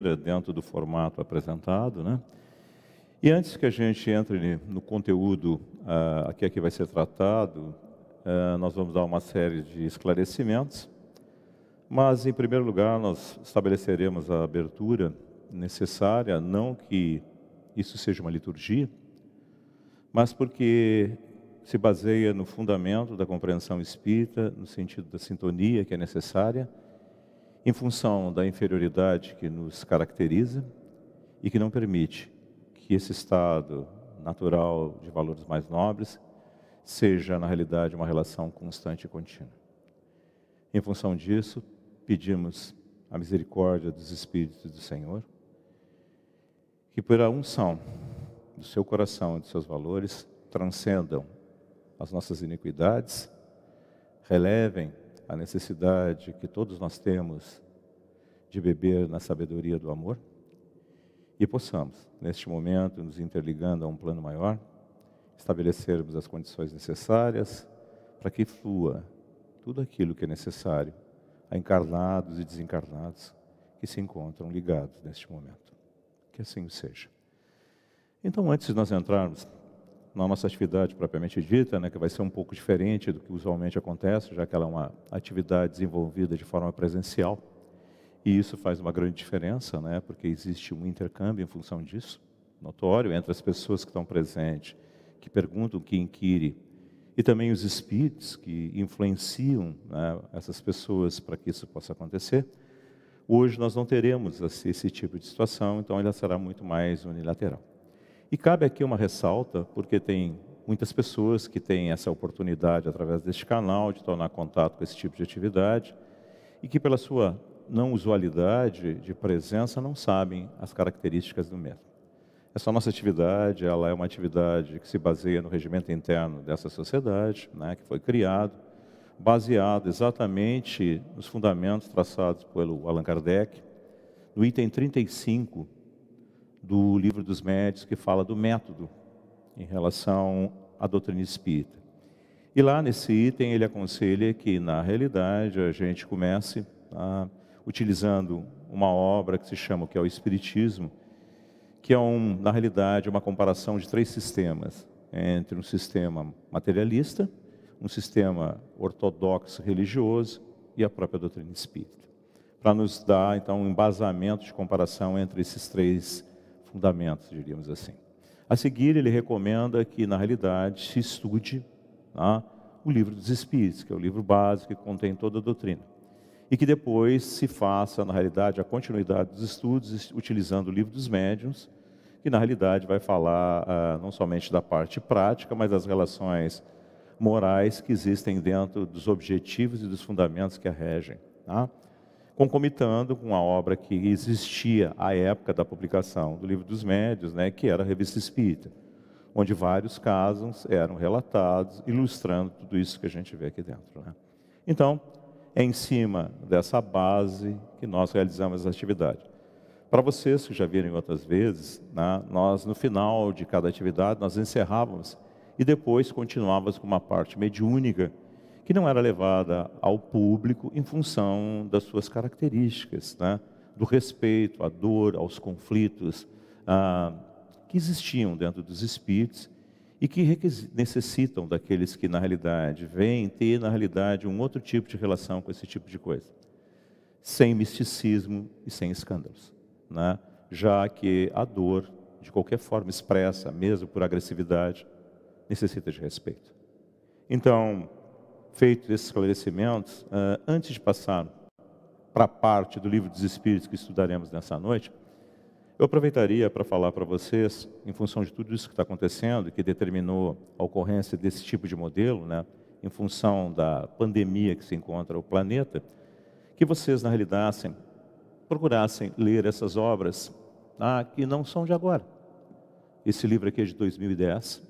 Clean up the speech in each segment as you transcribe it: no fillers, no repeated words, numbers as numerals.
dentro do formato apresentado, né? E antes que a gente entre no conteúdo que vai ser tratado, nós vamos dar uma série de esclarecimentos, mas em primeiro lugar nós estabeleceremos a abertura necessária, não que isso seja uma liturgia, mas porque se baseia no fundamento da compreensão espírita, no sentido da sintonia que é necessária, em função da inferioridade que nos caracteriza e que não permite que esse estado natural de valores mais nobres seja, na realidade, uma relação constante e contínua. Em função disso, pedimos a misericórdia dos Espíritos do Senhor, que por a unção do seu coração e dos seus valores transcendam as nossas iniquidades, relevem a necessidade que todos nós temos de beber na sabedoria do amor e possamos, neste momento, nos interligando a um plano maior, estabelecermos as condições necessárias para que flua tudo aquilo que é necessário a encarnados e desencarnados que se encontram ligados neste momento. Que assim o seja. Então, antes de nós entrarmos na nossa atividade propriamente dita, que vai ser um pouco diferente do que usualmente acontece, já que ela é uma atividade desenvolvida de forma presencial, e isso faz uma grande diferença, porque existe um intercâmbio em função disso, notório, entre as pessoas que estão presentes, que perguntam, que inquirem, e também os espíritos que influenciam essas pessoas para que isso possa acontecer. Hoje nós não teremos esse tipo de situação, então ela será muito mais unilateral. E cabe aqui uma ressalta, porque tem muitas pessoas que têm essa oportunidade, através deste canal, de tornar contato com esse tipo de atividade, e que pela sua não usualidade de presença não sabem as características do mesmo. Essa nossa atividade, ela é uma atividade que se baseia no regimento interno dessa sociedade, que foi criado, baseado exatamente nos fundamentos traçados pelo Allan Kardec, no item 35 do Livro dos Médiuns, que fala do método em relação à doutrina espírita. E lá nesse item ele aconselha que, na realidade, a gente comece utilizando uma obra que se chama, que é o Espiritismo, que é, na realidade, uma comparação de 3 sistemas, entre um sistema materialista, um sistema ortodoxo religioso e a própria doutrina espírita, para nos dar, então, um embasamento de comparação entre esses 3 fundamentos, diríamos assim. A seguir, ele recomenda que, na realidade, se estude o Livro dos Espíritos, que é o livro básico que contém toda a doutrina, e que depois se faça, na realidade, a continuidade dos estudos, utilizando o Livro dos Médiuns, que, na realidade, vai falar não somente da parte prática, mas das relações morais que existem dentro dos objetivos e dos fundamentos que a regem, concomitando com a obra que existia à época da publicação do Livro dos Médiuns, que era a Revista Espírita, onde vários casos eram relatados, ilustrando tudo isso que a gente vê aqui dentro. Então, é em cima dessa base que nós realizamos a atividade. Para vocês que já viram outras vezes, nós, no final de cada atividade, nós encerrávamos e depois continuávamos com uma parte mediúnica, que não era levada ao público em função das suas características, do respeito à dor, aos conflitos que existiam dentro dos espíritos e que necessitam daqueles que, na realidade, vêm ter, na realidade, um outro tipo de relação com esse tipo de coisa, sem misticismo e sem escândalos, já que a dor, de qualquer forma expressa, mesmo por agressividade, necessita de respeito. Então, feito esses esclarecimentos, antes de passar para a parte do Livro dos Espíritos que estudaremos nessa noite, eu aproveitaria para falar para vocês, em função de tudo isso que está acontecendo, que determinou a ocorrência desse tipo de modelo, em função da pandemia que se encontra o planeta, que vocês, na realidade, procurassem ler essas obras que não são de agora. Esse livro aqui é de 2010,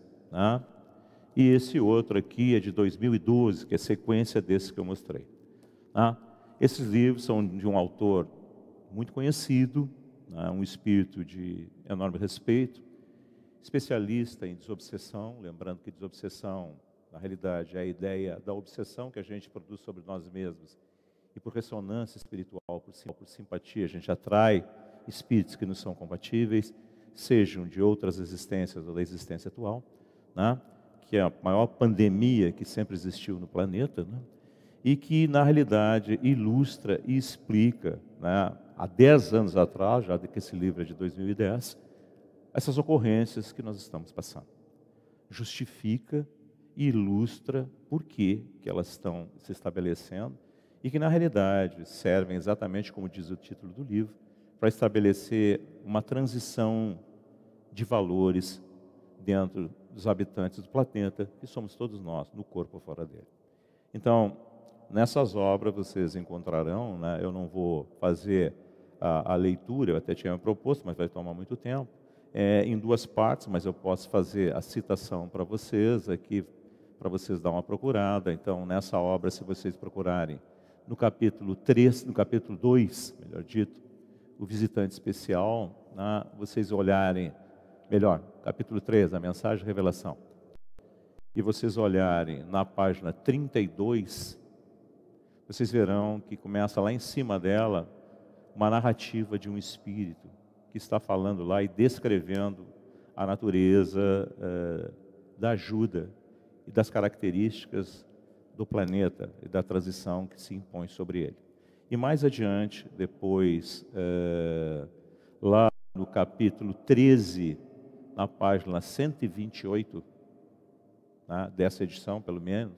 e esse outro aqui é de 2012, que é sequência desse que eu mostrei. Esses livros são de um autor muito conhecido, um espírito de enorme respeito, especialista em desobsessão, lembrando que desobsessão, na realidade, é a ideia da obsessão que a gente produz sobre nós mesmos, e por ressonância espiritual, por simpatia, a gente atrai espíritos que não são compatíveis, sejam de outras existências ou da existência atual, né? Que é a maior pandemia que sempre existiu no planeta, né? E que, na realidade, ilustra e explica, né, há 10 anos atrás, já que esse livro é de 2010, essas ocorrências que nós estamos passando. Justifica e ilustra por que elas estão se estabelecendo e que, na realidade, servem exatamente como diz o título do livro, para estabelecer uma transição de valores dentro dos habitantes do planeta, que somos todos nós, no corpo ou fora dele. Então, nessas obras vocês encontrarão, né, eu não vou fazer a leitura, eu até tinha me proposto, mas vai tomar muito tempo, em 2 partes, mas eu posso fazer a citação para vocês aqui, para vocês dar uma procurada. Então, nessa obra, se vocês procurarem no capítulo 3, no capítulo 2, melhor dito, o visitante especial, né, vocês olharem, melhor, capítulo 3, a mensagem de revelação, e vocês olharem na página 32, vocês verão que começa lá em cima dela uma narrativa de um espírito que está falando lá e descrevendo a natureza da ajuda e das características do planeta e da transição que se impõe sobre ele. E mais adiante, depois, lá no capítulo 13, na página 128, né, dessa edição, pelo menos,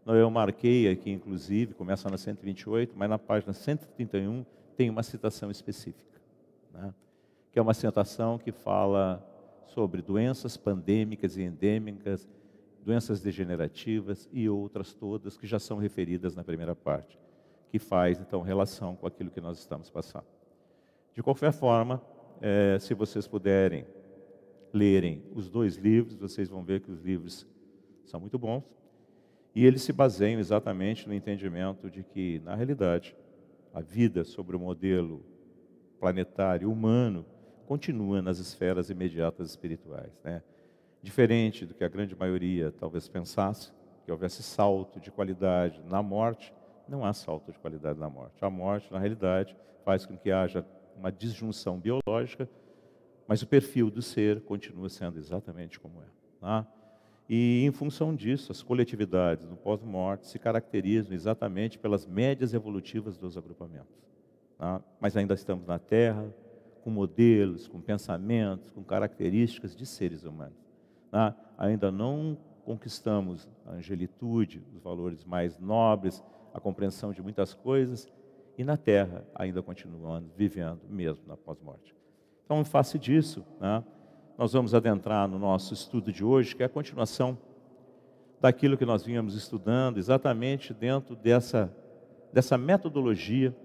eu marquei aqui, inclusive, começa na 128, mas na página 131 tem uma citação específica, né, que é uma citação que fala sobre doenças pandêmicas e endêmicas, doenças degenerativas e outras todas que já são referidas na primeira parte, que faz, então, relação com aquilo que nós estamos passando. De qualquer forma, se vocês puderem lerem os 2 livros, vocês vão ver que os livros são muito bons, e eles se baseiam exatamente no entendimento de que, na realidade, a vida sobre o modelo planetário humano continua nas esferas imediatas espirituais, né? Diferente do que a grande maioria talvez pensasse, que houvesse salto de qualidade na morte, não há salto de qualidade na morte. A morte, na realidade, faz com que haja uma disjunção biológica, mas o perfil do ser continua sendo exatamente como é, tá? E, em função disso, as coletividades no pós-morte se caracterizam exatamente pelas médias evolutivas dos agrupamentos, tá? Mas ainda estamos na Terra, com modelos, com pensamentos, com características de seres humanos, tá? Ainda não conquistamos a angelitude, os valores mais nobres, a compreensão de muitas coisas, e na Terra ainda continuamos vivendo mesmo na pós-morte. Então, em face disso, né, nós vamos adentrar no nosso estudo de hoje, que é a continuação daquilo que nós vínhamos estudando, exatamente dentro dessa metodologia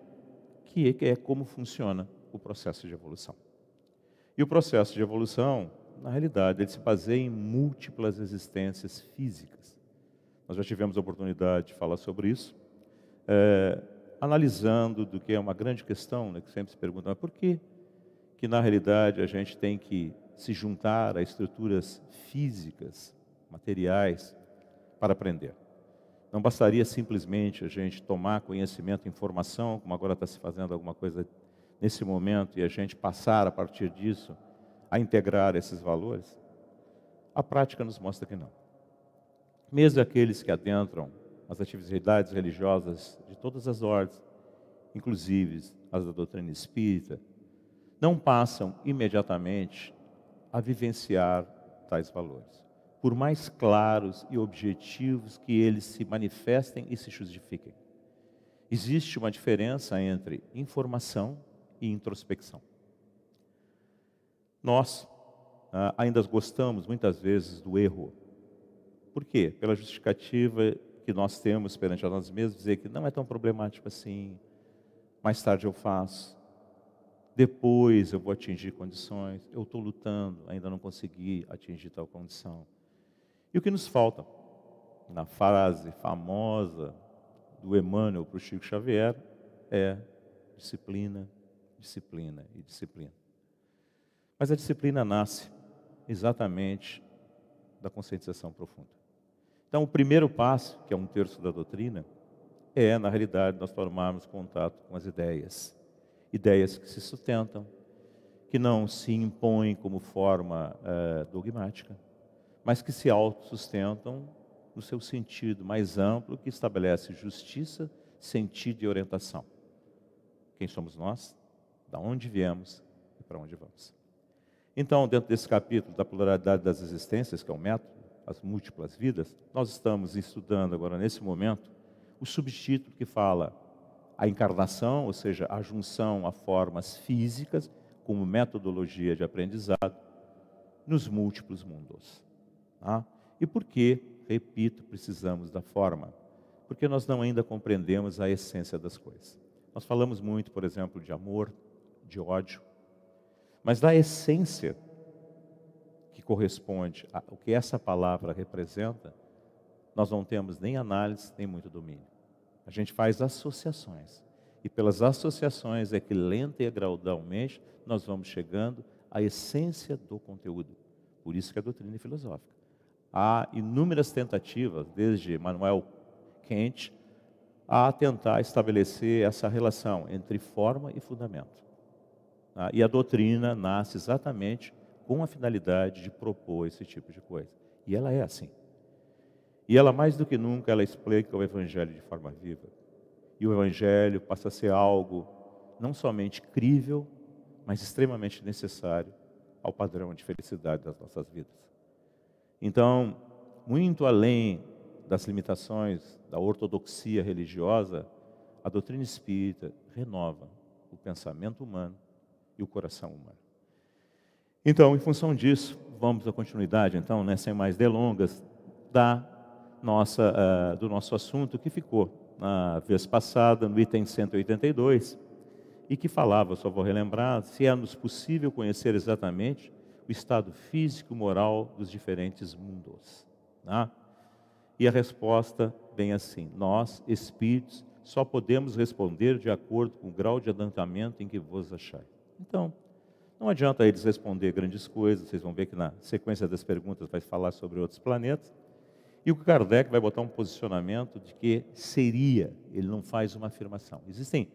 que é como funciona o processo de evolução. E o processo de evolução, na realidade, ele se baseia em múltiplas existências físicas. Nós já tivemos a oportunidade de falar sobre isso, analisando do que é uma grande questão, né, que sempre se pergunta, mas por que na realidade a gente tem que se juntar a estruturas físicas, materiais, para aprender? Não bastaria simplesmente a gente tomar conhecimento, informação, como agora está se fazendo alguma coisa nesse momento, e a gente passar a partir disso a integrar esses valores? A prática nos mostra que não. Mesmo aqueles que adentram as atividades religiosas de todas as ordens, inclusive as da doutrina espírita, não passam imediatamente a vivenciar tais valores, por mais claros e objetivos que eles se manifestem e se justifiquem. Existe uma diferença entre informação e introspecção. Nós ainda gostamos muitas vezes do erro. Por quê? Pela justificativa que nós temos perante a nós mesmos, dizer que não é tão problemático assim, mais tarde eu faço, depois eu vou atingir condições, eu estou lutando, ainda não consegui atingir tal condição. E o que nos falta? Na frase famosa do Emmanuel para o Chico Xavier, é disciplina, disciplina e disciplina. Mas a disciplina nasce exatamente da conscientização profunda. Então, o primeiro passo, que é 1/3 da doutrina, na realidade, nós tomarmos contato com as ideias. Ideias que se sustentam, que não se impõem como forma dogmática, mas que se autossustentam no seu sentido mais amplo, que estabelece justiça, sentido e orientação. Quem somos nós? Da onde viemos e para onde vamos? Então, dentro desse capítulo da pluralidade das existências, que é o método, as múltiplas vidas, nós estamos estudando agora, nesse momento, o subtítulo que fala a encarnação, ou seja, a junção a formas físicas, como metodologia de aprendizado, nos múltiplos mundos. Tá? E por que, repito, precisamos da forma? Porque nós não ainda compreendemos a essência das coisas. Nós falamos muito, por exemplo, de amor, de ódio, mas da essência que corresponde ao que essa palavra representa, nós não temos nem análise, nem muito domínio. A gente faz associações. E pelas associações é que lenta e gradualmente nós vamos chegando à essência do conteúdo. Por isso que é a doutrina filosófica. Há inúmeras tentativas, desde Immanuel Kant, a tentar estabelecer essa relação entre forma e fundamento. E a doutrina nasce exatamente com a finalidade de propor esse tipo de coisa. E ela é assim. E ela, mais do que nunca, ela explica o Evangelho de forma viva. E o Evangelho passa a ser algo não somente crível, mas extremamente necessário ao padrão de felicidade das nossas vidas. Então, muito além das limitações da ortodoxia religiosa, a doutrina espírita renova o pensamento humano e o coração humano. Então, em função disso, vamos à continuidade, então, sem mais delongas, do nosso assunto que ficou na vez passada, no item 182, e que falava, só vou relembrar, se é-nos possível conhecer exatamente o estado físico e moral dos diferentes mundos. Tá? E a resposta vem assim: nós, espíritos, só podemos responder de acordo com o grau de adiantamento em que vos achais. Então, não adianta eles responder grandes coisas, vocês vão ver que na sequência das perguntas vai falar sobre outros planetas, e o Kardec vai botar um posicionamento de que seria, ele não faz uma afirmação. Existem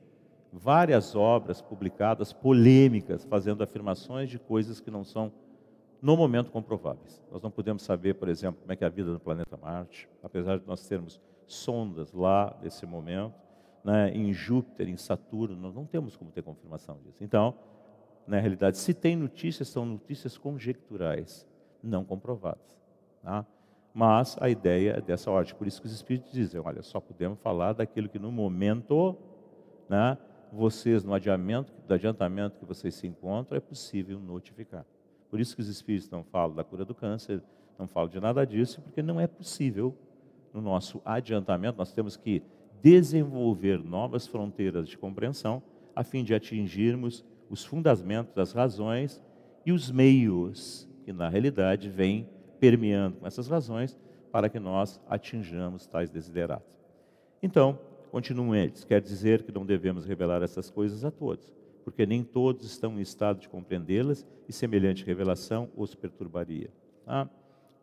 várias obras publicadas, polêmicas, fazendo afirmações de coisas que não são, no momento, comprováveis. Nós não podemos saber, por exemplo, como é que é a vida no planeta Marte, apesar de nós termos sondas lá, nesse momento, em Júpiter, em Saturno, nós não temos como ter confirmação disso. Então, na realidade, se tem notícias, são notícias conjecturais, não comprovadas. Tá? Mas a ideia é dessa ordem. Por isso que os espíritos dizem, olha, só podemos falar daquilo que no momento, vocês, no adiantamento que vocês se encontram, é possível notificar. Por isso que os espíritos não falam da cura do câncer, não falam de nada disso, porque não é possível, no nosso adiantamento, nós temos que desenvolver novas fronteiras de compreensão, a fim de atingirmos os fundamentos das razões e os meios que, na realidade, vêm permeando com essas razões para que nós atinjamos tais desiderados. Então, continuam eles. Quer dizer que não devemos revelar essas coisas a todos, porque nem todos estão em estado de compreendê-las e semelhante revelação os perturbaria. Tá?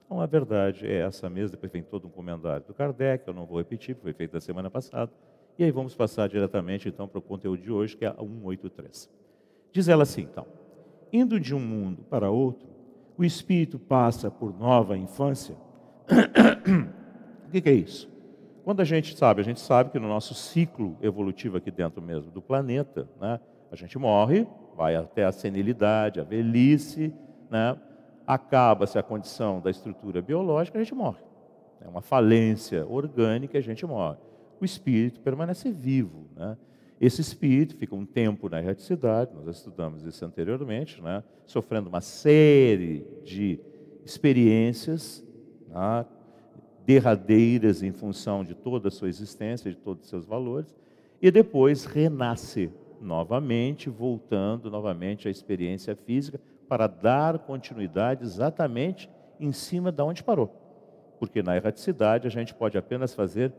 Então, a verdade é essa mesmo. Depois vem todo um comentário do Kardec, eu não vou repetir, porque foi feito na semana passada. E aí vamos passar diretamente, então, para o conteúdo de hoje, que é a 183. Diz ela assim, então: indo de um mundo para outro, o espírito passa por nova infância. O que é isso? Quando a gente sabe que no nosso ciclo evolutivo aqui dentro mesmo do planeta, a gente morre, vai até a senilidade, a velhice, acaba-se a condição da estrutura biológica, a gente morre. É uma falência orgânica, a gente morre. O espírito permanece vivo. Esse espírito fica um tempo na erraticidade, nós estudamos isso anteriormente, sofrendo uma série de experiências derradeiras em função de toda a sua existência, de todos os seus valores, e depois renasce novamente, voltando novamente à experiência física, para dar continuidade exatamente em cima de onde parou. Porque na erraticidade a gente pode apenas fazer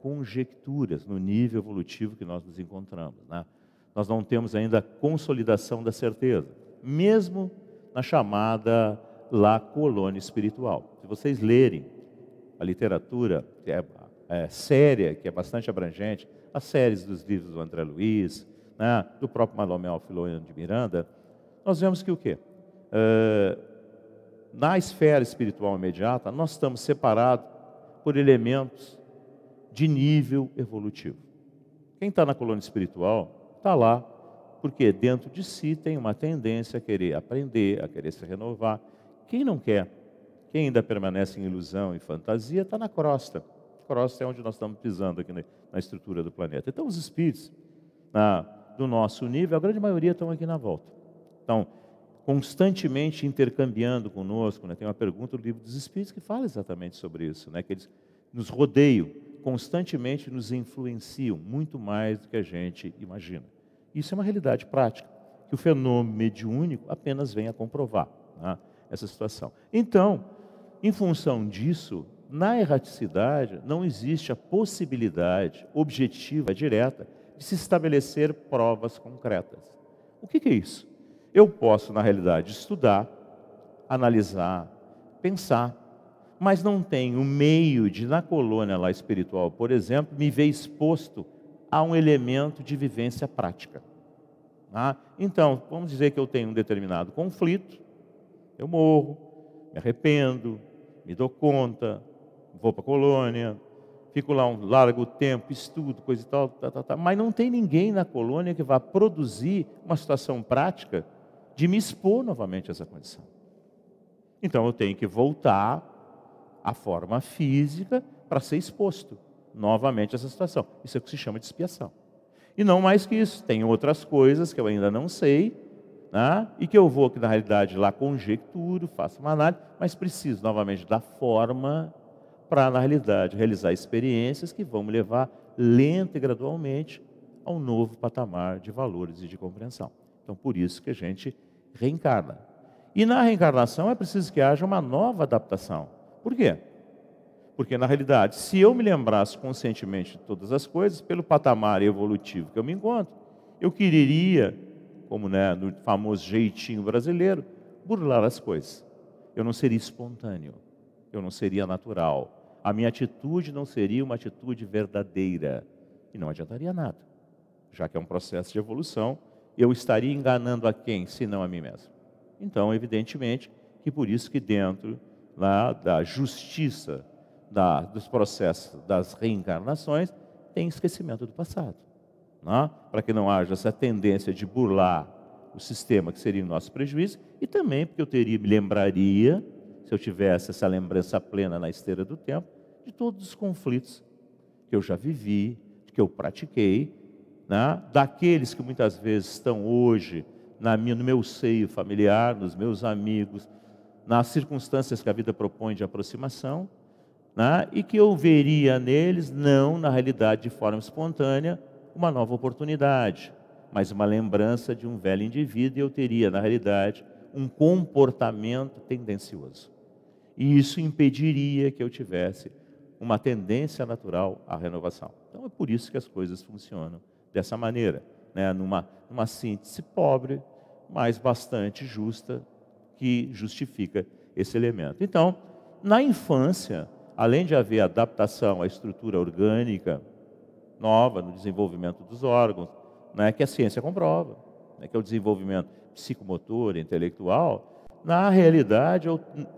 conjecturas no nível evolutivo que nós nos encontramos. Nós não temos ainda a consolidação da certeza, mesmo na chamada lá colônia espiritual. Se vocês lerem a literatura que é séria, que é bastante abrangente, as séries dos livros do André Luiz, do próprio Manuel Filomeno de Miranda, nós vemos que o quê? Na esfera espiritual imediata, nós estamos separados por elementos de nível evolutivo. Quem está na colônia espiritual está lá porque dentro de si tem uma tendência a querer aprender, a querer se renovar. Quem não quer, quem ainda permanece em ilusão e fantasia, está na crosta. A crosta é onde nós estamos pisando aqui na estrutura do planeta. Então os espíritos do nosso nível, a grande maioria estão aqui na volta. Então, constantemente intercambiando conosco, né? Tem uma pergunta do Livro dos Espíritos que fala exatamente sobre isso, né? Que eles nos rodeiam, constantemente nos influenciam, muito mais do que a gente imagina. Isso é uma realidade prática, que o fenômeno mediúnico apenas vem a comprovar, né? Essa situação. Então, em função disso, na erraticidade não existe a possibilidade objetiva, direta, de se estabelecer provas concretas. O que é isso? Eu posso, na realidade, estudar, analisar, pensar, mas não tenho meio de, na colônia lá espiritual, por exemplo, me ver exposto a um elemento de vivência prática. Então, vamos dizer que eu tenho um determinado conflito, eu morro, me arrependo, me dou conta, vou para a colônia, fico lá um largo tempo, estudo, coisa e tal, mas não tem ninguém na colônia que vá produzir uma situação prática de me expor novamente a essa condição. Então eu tenho que voltar à forma física para ser exposto novamente a essa situação. Isso é o que se chama de expiação. E não mais que isso, tem outras coisas que eu ainda não sei, né? E que eu vou, que na realidade lá conjecturo, faço uma análise, mas preciso novamente da forma para, na realidade, realizar experiências que vão me levar lenta e gradualmente a um novo patamar de valores e de compreensão. Então, por isso que a gente reencarna. E na reencarnação é preciso que haja uma nova adaptação. Por quê? Porque, na realidade, se eu me lembrasse conscientemente de todas as coisas, pelo patamar evolutivo que eu me encontro, eu quereria, como no famoso jeitinho brasileiro, burlar as coisas. Eu não seria espontâneo, eu não seria natural. A minha atitude não seria uma atitude verdadeira. E não adiantaria nada. Já que é um processo de evolução, eu estaria enganando a quem, se não a mim mesmo? Então, evidentemente, que por isso que dentro lá da justiça, dos processos das reencarnações, tem esquecimento do passado. Para que não haja essa tendência de burlar o sistema, que seria o nosso prejuízo, e também porque me lembraria, se eu tivesse essa lembrança plena na esteira do tempo, de todos os conflitos que eu já vivi, que eu pratiquei, daqueles que muitas vezes estão hoje no meu seio familiar, nos meus amigos, nas circunstâncias que a vida propõe de aproximação, e que eu veria neles, não na realidade de forma espontânea, uma nova oportunidade, mas uma lembrança de um velho indivíduo, e eu teria na realidade um comportamento tendencioso. E isso impediria que eu tivesse uma tendência natural à renovação. Então é por isso que as coisas funcionam dessa maneira, numa síntese pobre, mas bastante justa, que justifica esse elemento. Então, na infância, além de haver adaptação à estrutura orgânica nova, no desenvolvimento dos órgãos, que a ciência comprova, que é o desenvolvimento psicomotor, intelectual, na realidade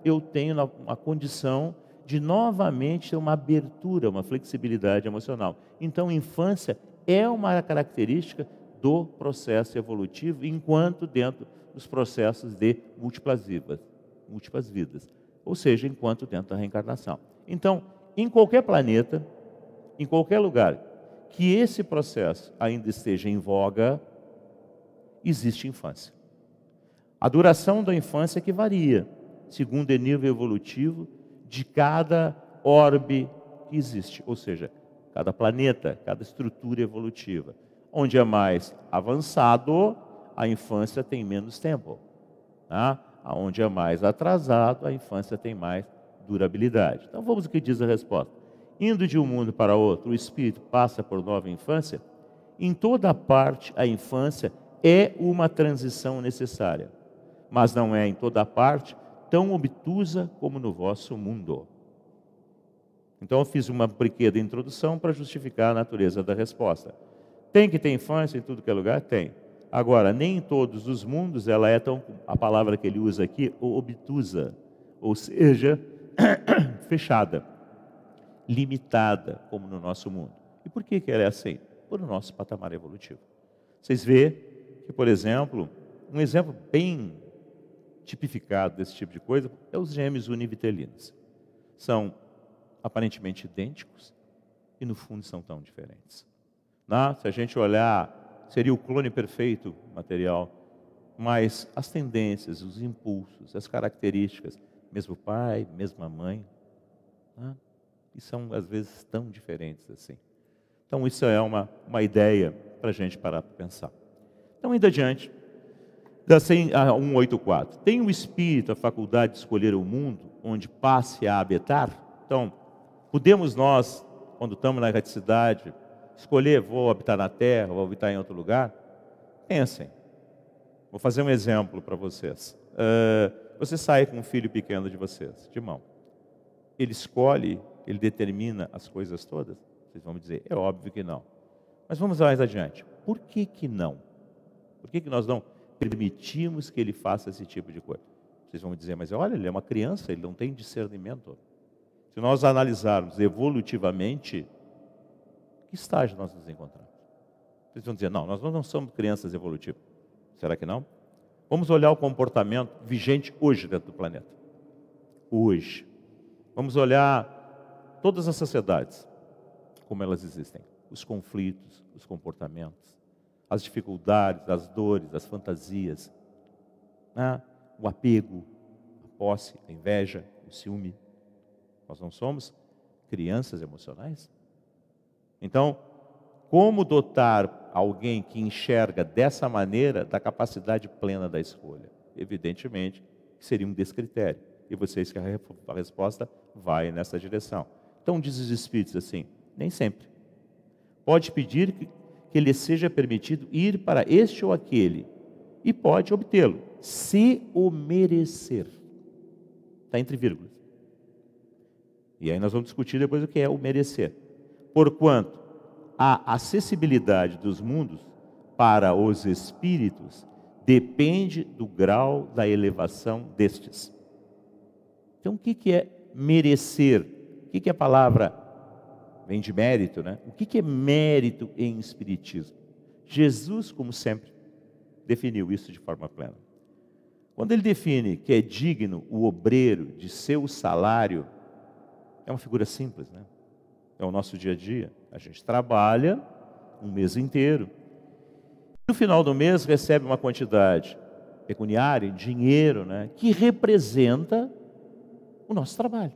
eu tenho uma condição de novamente ter uma abertura, uma flexibilidade emocional. Então, infância é uma característica do processo evolutivo, enquanto dentro dos processos de múltiplas vidas, ou seja, enquanto dentro da reencarnação. Então, em qualquer planeta, em qualquer lugar que esse processo ainda esteja em voga, existe infância. A duração da infância que varia, segundo o nível evolutivo de cada orbe que existe, ou seja, cada planeta, cada estrutura evolutiva. Onde é mais avançado, a infância tem menos tempo. Onde é mais atrasado, a infância tem mais durabilidade. Então vamos ao que diz a resposta. Indo de um mundo para outro, o espírito passa por nova infância. Em toda parte, a infância é uma transição necessária, mas não é em toda parte tão obtusa como no vosso mundo. Então eu fiz uma pequena introdução para justificar a natureza da resposta. Tem que ter infância em tudo que é lugar? Tem. Agora, nem em todos os mundos ela é tão, a palavra que ele usa aqui, obtusa, ou seja, fechada, limitada, como no nosso mundo. E por que ela é assim? Por o nosso patamar evolutivo. Vocês veem que, por exemplo, um exemplo bem tipificado desse tipo de coisa é os gêmeos univitelinos. São aparentemente idênticos e no fundo são tão diferentes. Se a gente olhar, seria o clone perfeito material, mas as tendências, os impulsos, as características, mesmo pai, mesma mãe, e são às vezes tão diferentes assim. Então isso é uma ideia para a gente parar para pensar. Então, indo adiante, da 184. Tem o espírito a faculdade de escolher o mundo onde passe a habitar? Então, podemos nós, quando estamos na erraticidade, escolher, vou habitar na Terra, vou habitar em outro lugar? Pensem. Vou fazer um exemplo para vocês. Você sai com um filho pequeno de vocês, de mão. Ele escolhe, ele determina as coisas todas? Vocês vão me dizer, é óbvio que não. Mas vamos mais adiante. Por que não? Por que nós não permitimos que ele faça esse tipo de coisa? Vocês vão me dizer, mas olha, ele é uma criança, ele não tem discernimento. Se nós analisarmos evolutivamente, que estágio nós nos encontramos? Vocês vão dizer, não, nós não somos crianças evolutivas. Será que não? Vamos olhar o comportamento vigente hoje dentro do planeta. Hoje. Vamos olhar todas as sociedades, como elas existem. Os conflitos, os comportamentos, as dificuldades, as dores, as fantasias, o apego, a posse, a inveja, o ciúme. Nós não somos crianças emocionais? Então, como dotar alguém que enxerga dessa maneira da capacidade plena da escolha? Evidentemente, seria um descritério. E vocês que a resposta vai nessa direção. Então, diz os Espíritos assim, nem sempre. Pode pedir que lhe seja permitido ir para este ou aquele, e pode obtê-lo, se o merecer. Está entre vírgulas. E aí nós vamos discutir depois o que é o merecer. Porquanto a acessibilidade dos mundos para os espíritos depende do grau da elevação destes. Então, o que é merecer? O que a palavra vem de mérito, né? O que é mérito em espiritismo? Jesus, como sempre, definiu isso de forma plena. Quando ele define que é digno o obreiro de seu salário, é uma figura simples, né? É o nosso dia a dia. A gente trabalha um mês inteiro. No final do mês recebe uma quantidade pecuniária, em dinheiro, né? Que representa o nosso trabalho.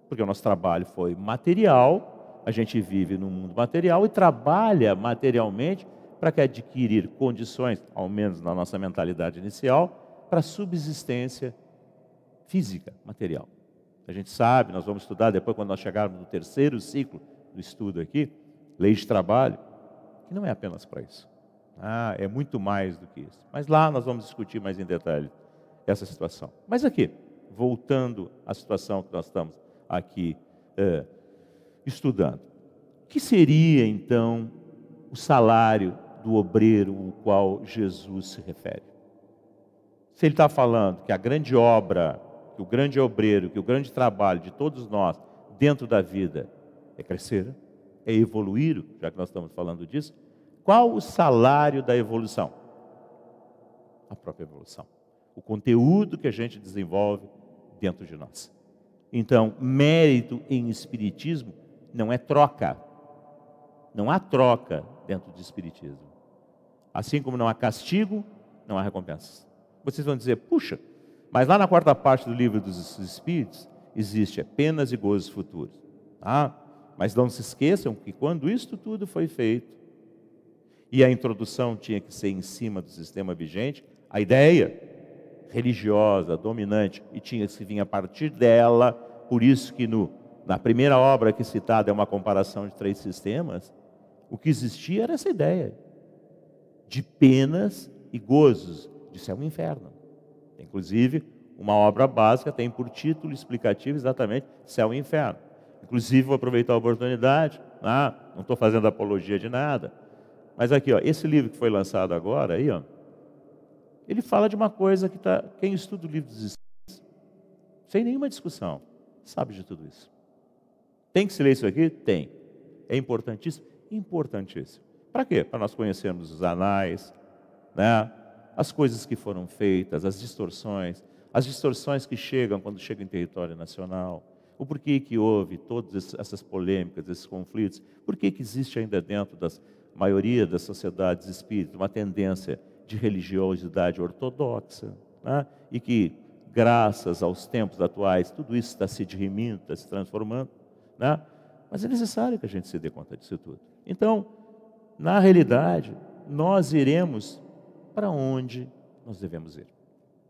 Porque o nosso trabalho foi material, a gente vive no mundo material e trabalha materialmente para adquirir condições, ao menos na nossa mentalidade inicial, para subsistência física, material. A gente sabe, nós vamos estudar depois, quando nós chegarmos no terceiro ciclo do estudo aqui, lei de trabalho, que não é apenas para isso. É muito mais do que isso. Mas lá nós vamos discutir mais em detalhe essa situação. Mas aqui, voltando à situação que nós estamos aqui estudando. O que seria, então, o salário do obreiro ao qual Jesus se refere? Se ele está falando que a grande obra, que o grande obreiro, que o grande trabalho de todos nós dentro da vida é crescer, é evoluir, já que nós estamos falando disso, qual o salário da evolução? A própria evolução. O conteúdo que a gente desenvolve dentro de nós. Então, mérito em espiritismo não é troca. Não há troca dentro do espiritismo. Assim como não há castigo, não há recompensa. Vocês vão dizer, puxa, mas lá na quarta parte do livro dos Espíritos, existe penas e gozos futuros. Mas não se esqueçam que quando isto tudo foi feito, e a introdução tinha que ser em cima do sistema vigente, a ideia religiosa, dominante, e tinha que vir a partir dela, por isso que na primeira obra aqui citada é uma comparação de 3 sistemas, o que existia era essa ideia de penas e gozos, de céu e inferno. Inclusive, uma obra básica tem por título explicativo exatamente céu e inferno. Inclusive, vou aproveitar a oportunidade, não estou fazendo apologia de nada, Mas aqui, ó, esse livro que foi lançado agora, aí, ó, ele fala de uma coisa que quem estuda o livro dos Espíritos, sem nenhuma discussão, sabe de tudo isso. Tem que se ler isso aqui? Tem. É importantíssimo? Importantíssimo. Para quê? Para nós conhecermos os anais, né? As coisas que foram feitas, as distorções que chegam quando chegam em território nacional, o porquê que houve todas essas polêmicas, esses conflitos, por que existe ainda dentro da maioria das sociedades espíritas uma tendência de religiosidade ortodoxa, né? E que, graças aos tempos atuais, tudo isso está se dirimindo, está se transformando, né? Mas é necessário que a gente se dê conta disso tudo. Então, na realidade, nós iremos para onde nós devemos ir.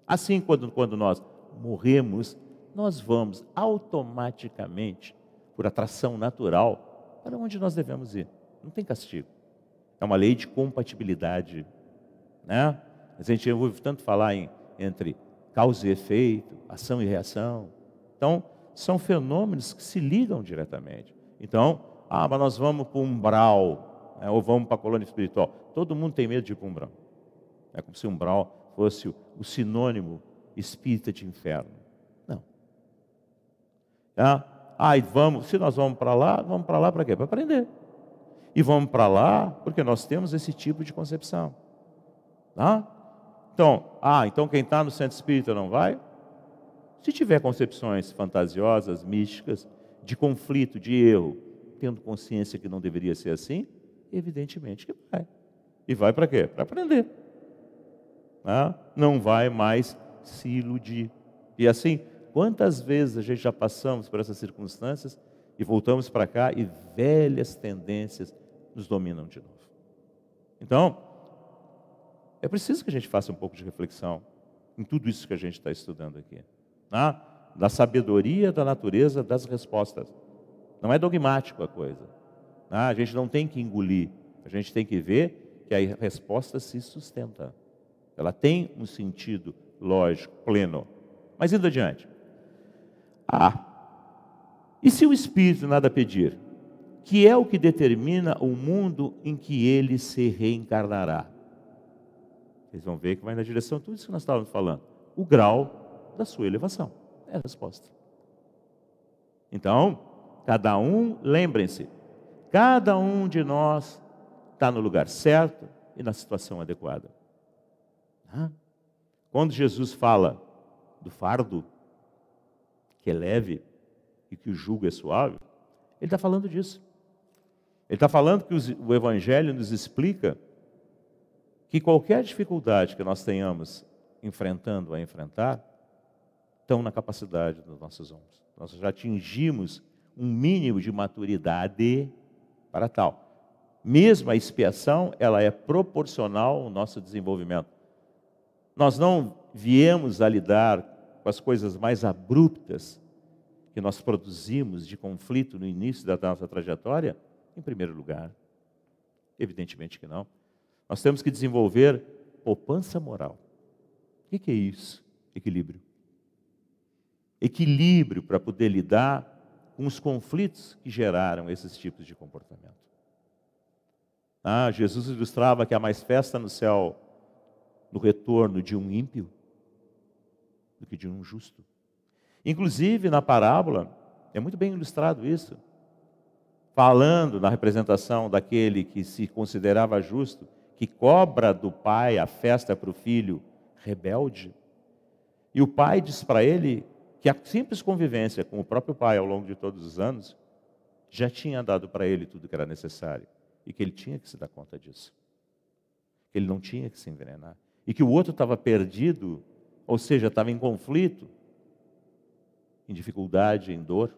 Assim, quando nós morremos, nós vamos automaticamente, por atração natural, para onde nós devemos ir. Não tem castigo. É uma lei de compatibilidade, né? A gente ouve tanto falar entre causa e efeito, ação e reação. Então, são fenômenos que se ligam diretamente. Então, mas nós vamos para o umbral, né? Ou vamos para a colônia espiritual. Todo mundo tem medo de ir para o umbral. É como se o umbral fosse o sinônimo espírita de inferno. Não. Se nós vamos para lá para quê? Para aprender. E vamos para lá porque nós temos esse tipo de concepção. Tá? Então quem está no centro espírita não vai? Se tiver concepções fantasiosas, místicas, de conflito, de erro, tendo consciência que não deveria ser assim, evidentemente que vai. E vai para quê? Para aprender. Não vai mais se iludir. E assim, quantas vezes a gente já passamos por essas circunstâncias e voltamos para cá e velhas tendências nos dominam de novo. Então, é preciso que a gente faça um pouco de reflexão em tudo isso que a gente está estudando aqui. Da sabedoria da natureza das respostas. Não é dogmático a coisa. A gente não tem que engolir. A gente tem que ver que a resposta se sustenta. Ela tem um sentido lógico, pleno. Mas indo adiante. E se o Espírito nada pedir? Que é o que determina o mundo em que ele se reencarnará? Vocês vão ver que vai na direção de tudo isso que nós estávamos falando. O grau da sua elevação. É a resposta. Então, lembrem-se, cada um de nós está no lugar certo e na situação adequada. Quando Jesus fala do fardo, que é leve e que o jugo é suave, ele está falando disso. Ele está falando que o Evangelho nos explica que qualquer dificuldade que nós tenhamos a enfrentar, estão na capacidade dos nossos ombros. Nós já atingimos um mínimo de maturidade para tal. Mesmo a expiação, ela é proporcional ao nosso desenvolvimento. Nós não viemos a lidar com as coisas mais abruptas que nós produzimos de conflito no início da nossa trajetória, em primeiro lugar. Evidentemente que não. Nós temos que desenvolver poupança moral. O que é isso? Equilíbrio. Equilíbrio para poder lidar com os conflitos que geraram esses tipos de comportamento. Jesus ilustrava que há mais festa no céu no retorno de um ímpio do que de um justo. Inclusive, na parábola, é muito bem ilustrado isso. Falando na representação daquele que se considerava justo, que cobra do pai a festa para o filho rebelde. E o pai diz para ele que a simples convivência com o próprio pai ao longo de todos os anos já tinha dado para ele tudo que era necessário. E que ele tinha que se dar conta disso. Que ele não tinha que se envenenar. E que o outro estava perdido, ou seja, estava em conflito, em dificuldade, em dor.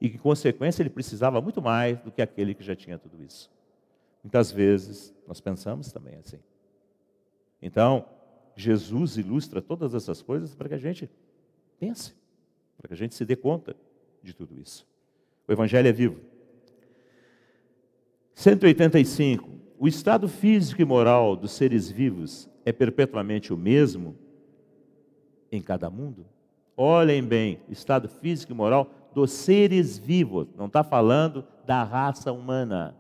E que, em consequência, ele precisava muito mais do que aquele que já tinha tudo isso. Muitas vezes, nós pensamos também assim. Então, Jesus ilustra todas essas coisas para que a gente pense, para que a gente se dê conta de tudo isso. O Evangelho é vivo. 185. O estado físico e moral dos seres vivos é perpetuamente o mesmo em cada mundo? Olhem bem, estado físico e moral dos seres vivos. Não está falando da raça humana.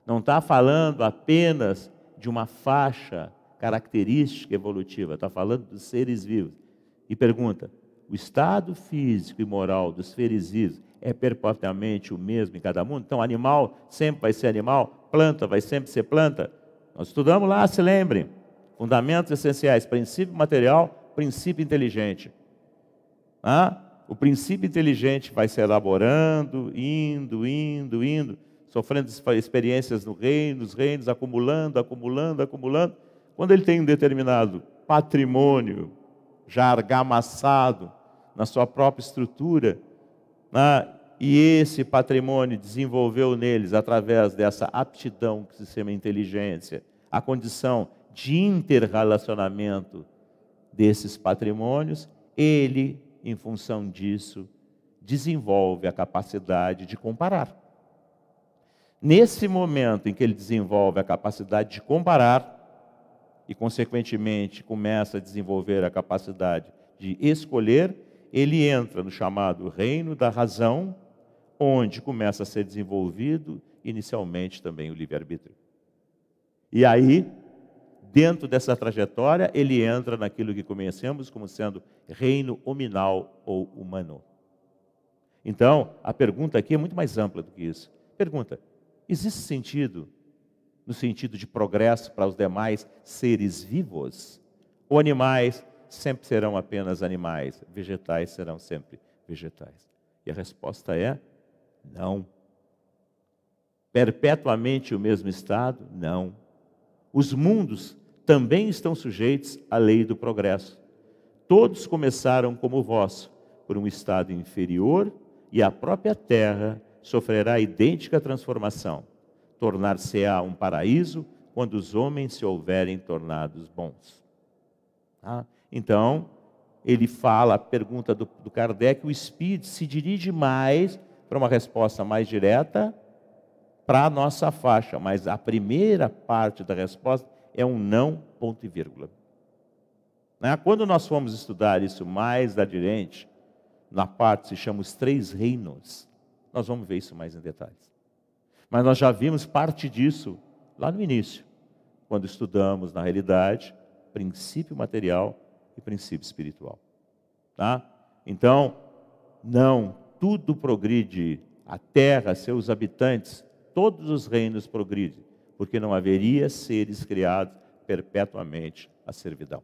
Não está falando apenas de uma faixa característica evolutiva, está falando dos seres vivos. E pergunta, o estado físico e moral dos seres vivos é perpetuamente o mesmo em cada mundo? Então, animal sempre vai ser animal, planta vai sempre ser planta? Nós estudamos lá, se lembrem, fundamentos essenciais, princípio material, princípio inteligente. O princípio inteligente vai se elaborando, indo, sofrendo experiências nos reinos, acumulando. Quando ele tem um determinado patrimônio já argamassado na sua própria estrutura, e esse patrimônio desenvolveu neles, através dessa aptidão que se chama inteligência, a condição de interrelacionamento desses patrimônios, ele, em função disso, desenvolve a capacidade de comparar. Nesse momento em que ele desenvolve a capacidade de comparar, e consequentemente começa a desenvolver a capacidade de escolher, ele entra no chamado reino da razão, onde começa a ser desenvolvido inicialmente também o livre-arbítrio. E aí, dentro dessa trajetória, ele entra naquilo que conhecemos como sendo reino hominal ou humano. Então, a pergunta aqui é muito mais ampla do que isso. Pergunta, existe sentido, no sentido de progresso para os demais seres vivos? Ou animais sempre serão apenas animais, vegetais serão sempre vegetais? E a resposta é não. Perpetuamente o mesmo estado? Não. Os mundos também estão sujeitos à lei do progresso. Todos começaram como o vosso, por um estado inferior, e a própria terra sofrerá idêntica transformação. Tornar-se-á um paraíso quando os homens se houverem tornados bons. Então, ele fala, a pergunta do Kardec, o espírito se dirige mais para uma resposta mais direta para a nossa faixa, mas a primeira parte da resposta é um não, ponto e vírgula. Quando nós fomos estudar isso mais adiante, na parte que se chama os 3 reinos, nós vamos ver isso mais em detalhes. Mas nós já vimos parte disso lá no início, quando estudamos, na realidade, princípio material e princípio espiritual. Então, não, tudo progride, a terra, seus habitantes, todos os reinos progridem, porque não haveria seres criados perpetuamente à servidão.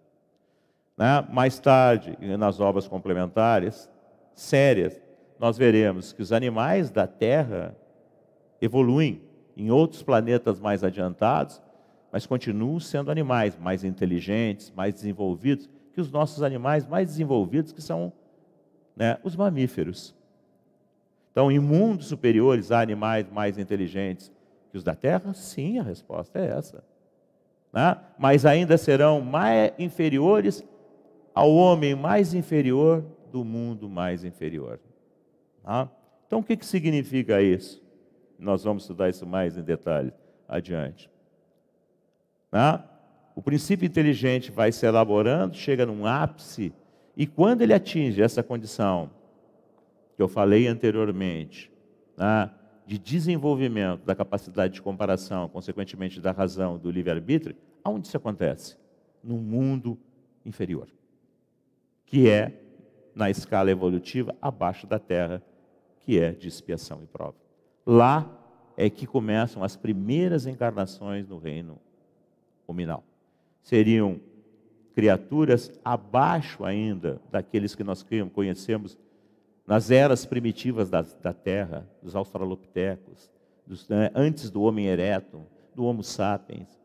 Mais tarde, nas obras complementares, sérias, nós veremos que os animais da Terra evoluem em outros planetas mais adiantados, mas continuam sendo animais mais inteligentes, mais desenvolvidos, que os nossos animais mais desenvolvidos, que são os mamíferos. Então, em mundos superiores, há animais mais inteligentes que os da Terra? Sim, a resposta é essa. Mas ainda serão mais inferiores ao homem mais inferior do mundo mais inferior. Então, o que significa isso? Nós vamos estudar isso mais em detalhe adiante. O princípio inteligente vai se elaborando, chega num ápice, e quando ele atinge essa condição, que eu falei anteriormente, de desenvolvimento da capacidade de comparação, consequentemente da razão, do livre-arbítrio, aonde isso acontece? No mundo inferior, que é, na escala evolutiva, abaixo da Terra, que é de expiação e prova. Lá é que começam as primeiras encarnações no reino hominal. Seriam criaturas abaixo ainda daqueles que nós conhecemos nas eras primitivas da Terra, dos australopitecos, antes do homem erecto, do Homo sapiens,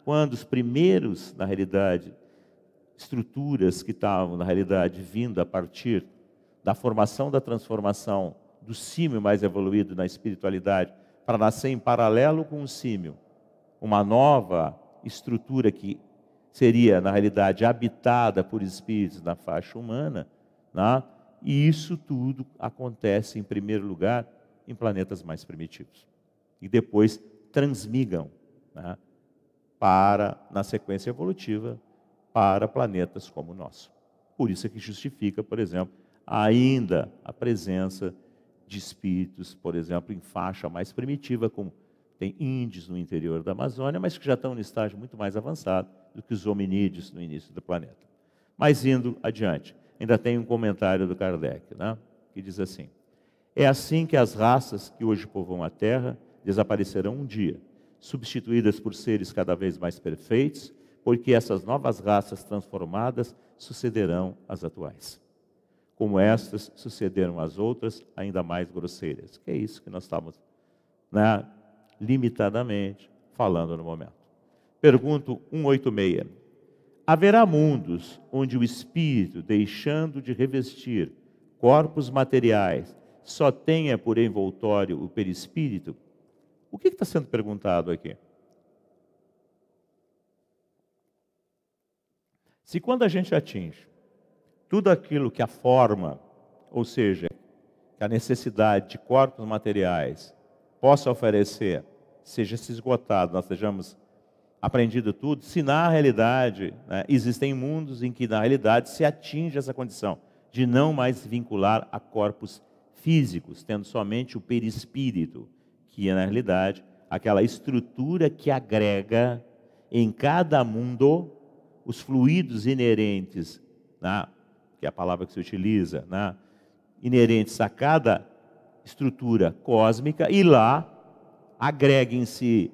quando os primeiros, na realidade, estruturas que estavam, na realidade, vindo a partir da formação da transformação do símio mais evoluído na espiritualidade, para nascer em paralelo com o símio, uma nova estrutura que seria, na realidade, habitada por espíritos na faixa humana, e isso tudo acontece, em primeiro lugar, em planetas mais primitivos. E depois transmigam, na sequência evolutiva, para planetas como o nosso. Por isso é que justifica, por exemplo, ainda a presença de espíritos, por exemplo, em faixa mais primitiva, como tem índios no interior da Amazônia, mas que já estão no estágio muito mais avançado do que os hominídeos no início do planeta. Mas indo adiante, ainda tem um comentário do Kardec, né, que diz assim: é assim que as raças que hoje povoam a Terra desaparecerão um dia, substituídas por seres cada vez mais perfeitos, porque essas novas raças transformadas sucederão às atuais, como estas sucederam às outras ainda mais grosseiras. Que é isso que nós estamos, né, limitadamente falando no momento. Pergunto 186. Haverá mundos onde o espírito, deixando de revestir corpos materiais, só tenha por envoltório o perispírito? O que está sendo perguntado aqui? Se quando a gente atinge tudo aquilo que a forma, ou seja, que a necessidade de corpos materiais possa oferecer, seja se esgotado, nós sejamos aprendido tudo, se na realidade, né, existem mundos em que na realidade se atinge essa condição de não mais vincular a corpos físicos, tendo somente o perispírito, que é na realidade aquela estrutura que agrega em cada mundo os fluidos inerentes, né, que é a palavra que se utiliza, né, inerentes a cada estrutura cósmica, e lá agrega em si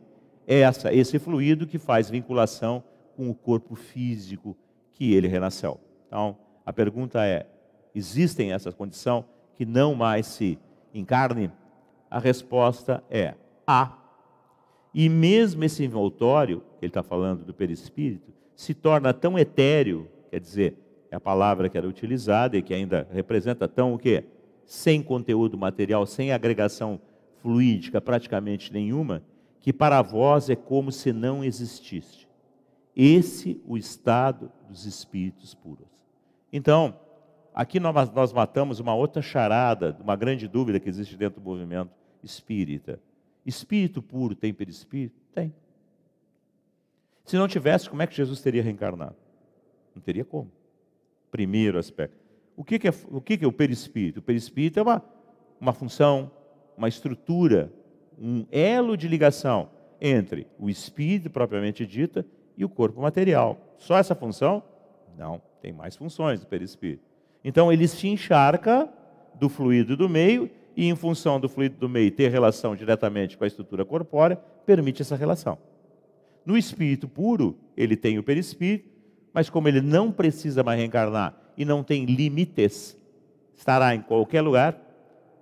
esse fluido que faz vinculação com o corpo físico que ele renasceu. Então, a pergunta é: existem essas condições que não mais se encarne? A resposta é há. E mesmo esse envoltório, que ele está falando do perispírito, se torna tão etéreo, quer dizer, é a palavra que era utilizada e que ainda representa tão o quê? Sem conteúdo material, sem agregação fluídica praticamente nenhuma, que para vós é como se não existisse. Esse o estado dos espíritos puros. Então, aqui nós matamos uma outra charada, uma grande dúvida que existe dentro do movimento espírita. Espírito puro tem perispírito? Tem. Se não tivesse, como é que Jesus teria reencarnado? Não teria como. Primeiro aspecto. O que é o perispírito? O perispírito é uma função, uma estrutura, um elo de ligação entre o espírito propriamente dita e o corpo material. Só essa função? Não, tem mais funções do perispírito. Então ele se encharca do fluido do meio e, em função do fluido do meio ter relação diretamente com a estrutura corpórea, permite essa relação. No espírito puro, ele tem o perispírito, mas como ele não precisa mais reencarnar e não tem limites, estará em qualquer lugar,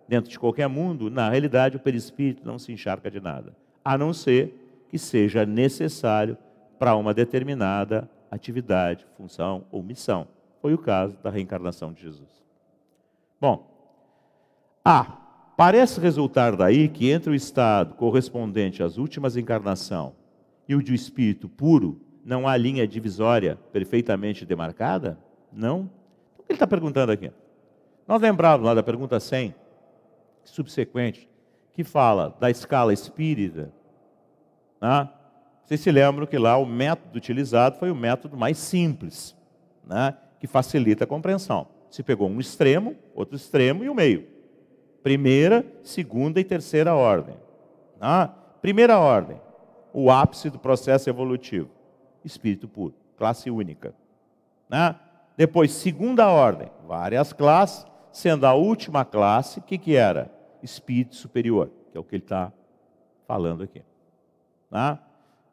dentro de qualquer mundo, na realidade o perispírito não se encharca de nada, a não ser que seja necessário para uma determinada atividade, função ou missão. Foi o caso da reencarnação de Jesus. Bom, parece resultar daí que entre o estado correspondente às últimas encarnações e o de espírito puro, não há linha divisória perfeitamente demarcada? Não. O que ele está perguntando aqui? Nós lembrávamos lá da pergunta 100, subsequente, que fala da escala espírita. Né? Vocês se lembram que lá o método utilizado foi o método mais simples, né? Que facilita a compreensão. Se pegou um extremo, outro extremo e o meio. Primeira, segunda e terceira ordem. Primeira ordem, o ápice do processo evolutivo. Espírito puro, classe única. Depois, segunda ordem, várias classes, sendo a última classe, o que era? Espírito superior, que é o que ele está falando aqui.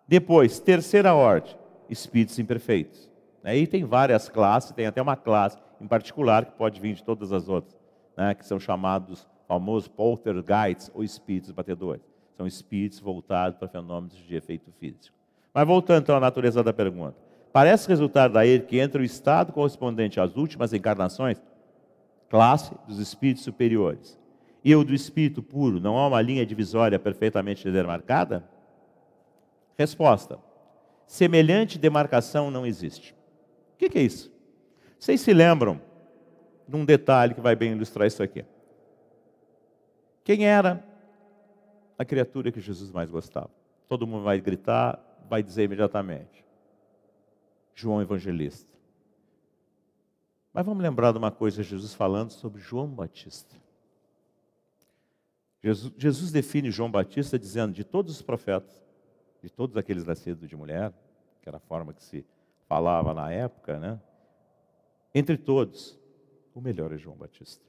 Depois, terceira ordem, espíritos imperfeitos. Aí tem várias classes, tem até uma classe em particular que pode vir de todas as outras, né, que são chamados famosos poltergeists ou espíritos batedores. São espíritos voltados para fenômenos de efeito físico. Mas voltando então à natureza da pergunta. Parece resultar daí que entre o estado correspondente às últimas encarnações, classe dos espíritos superiores, e o do espírito puro, não há uma linha divisória perfeitamente demarcada? Resposta: semelhante demarcação não existe. O que é isso? Vocês se lembram de um detalhe que vai bem ilustrar isso aqui? Quem era a criatura que Jesus mais gostava? Todo mundo vai gritar, vai dizer imediatamente: João Evangelista. Mas vamos lembrar de uma coisa, Jesus falando sobre João Batista. Jesus define João Batista dizendo, de todos os profetas, de todos aqueles nascidos de mulher, que era a forma que se falava na época, né? Entre todos, o melhor é João Batista.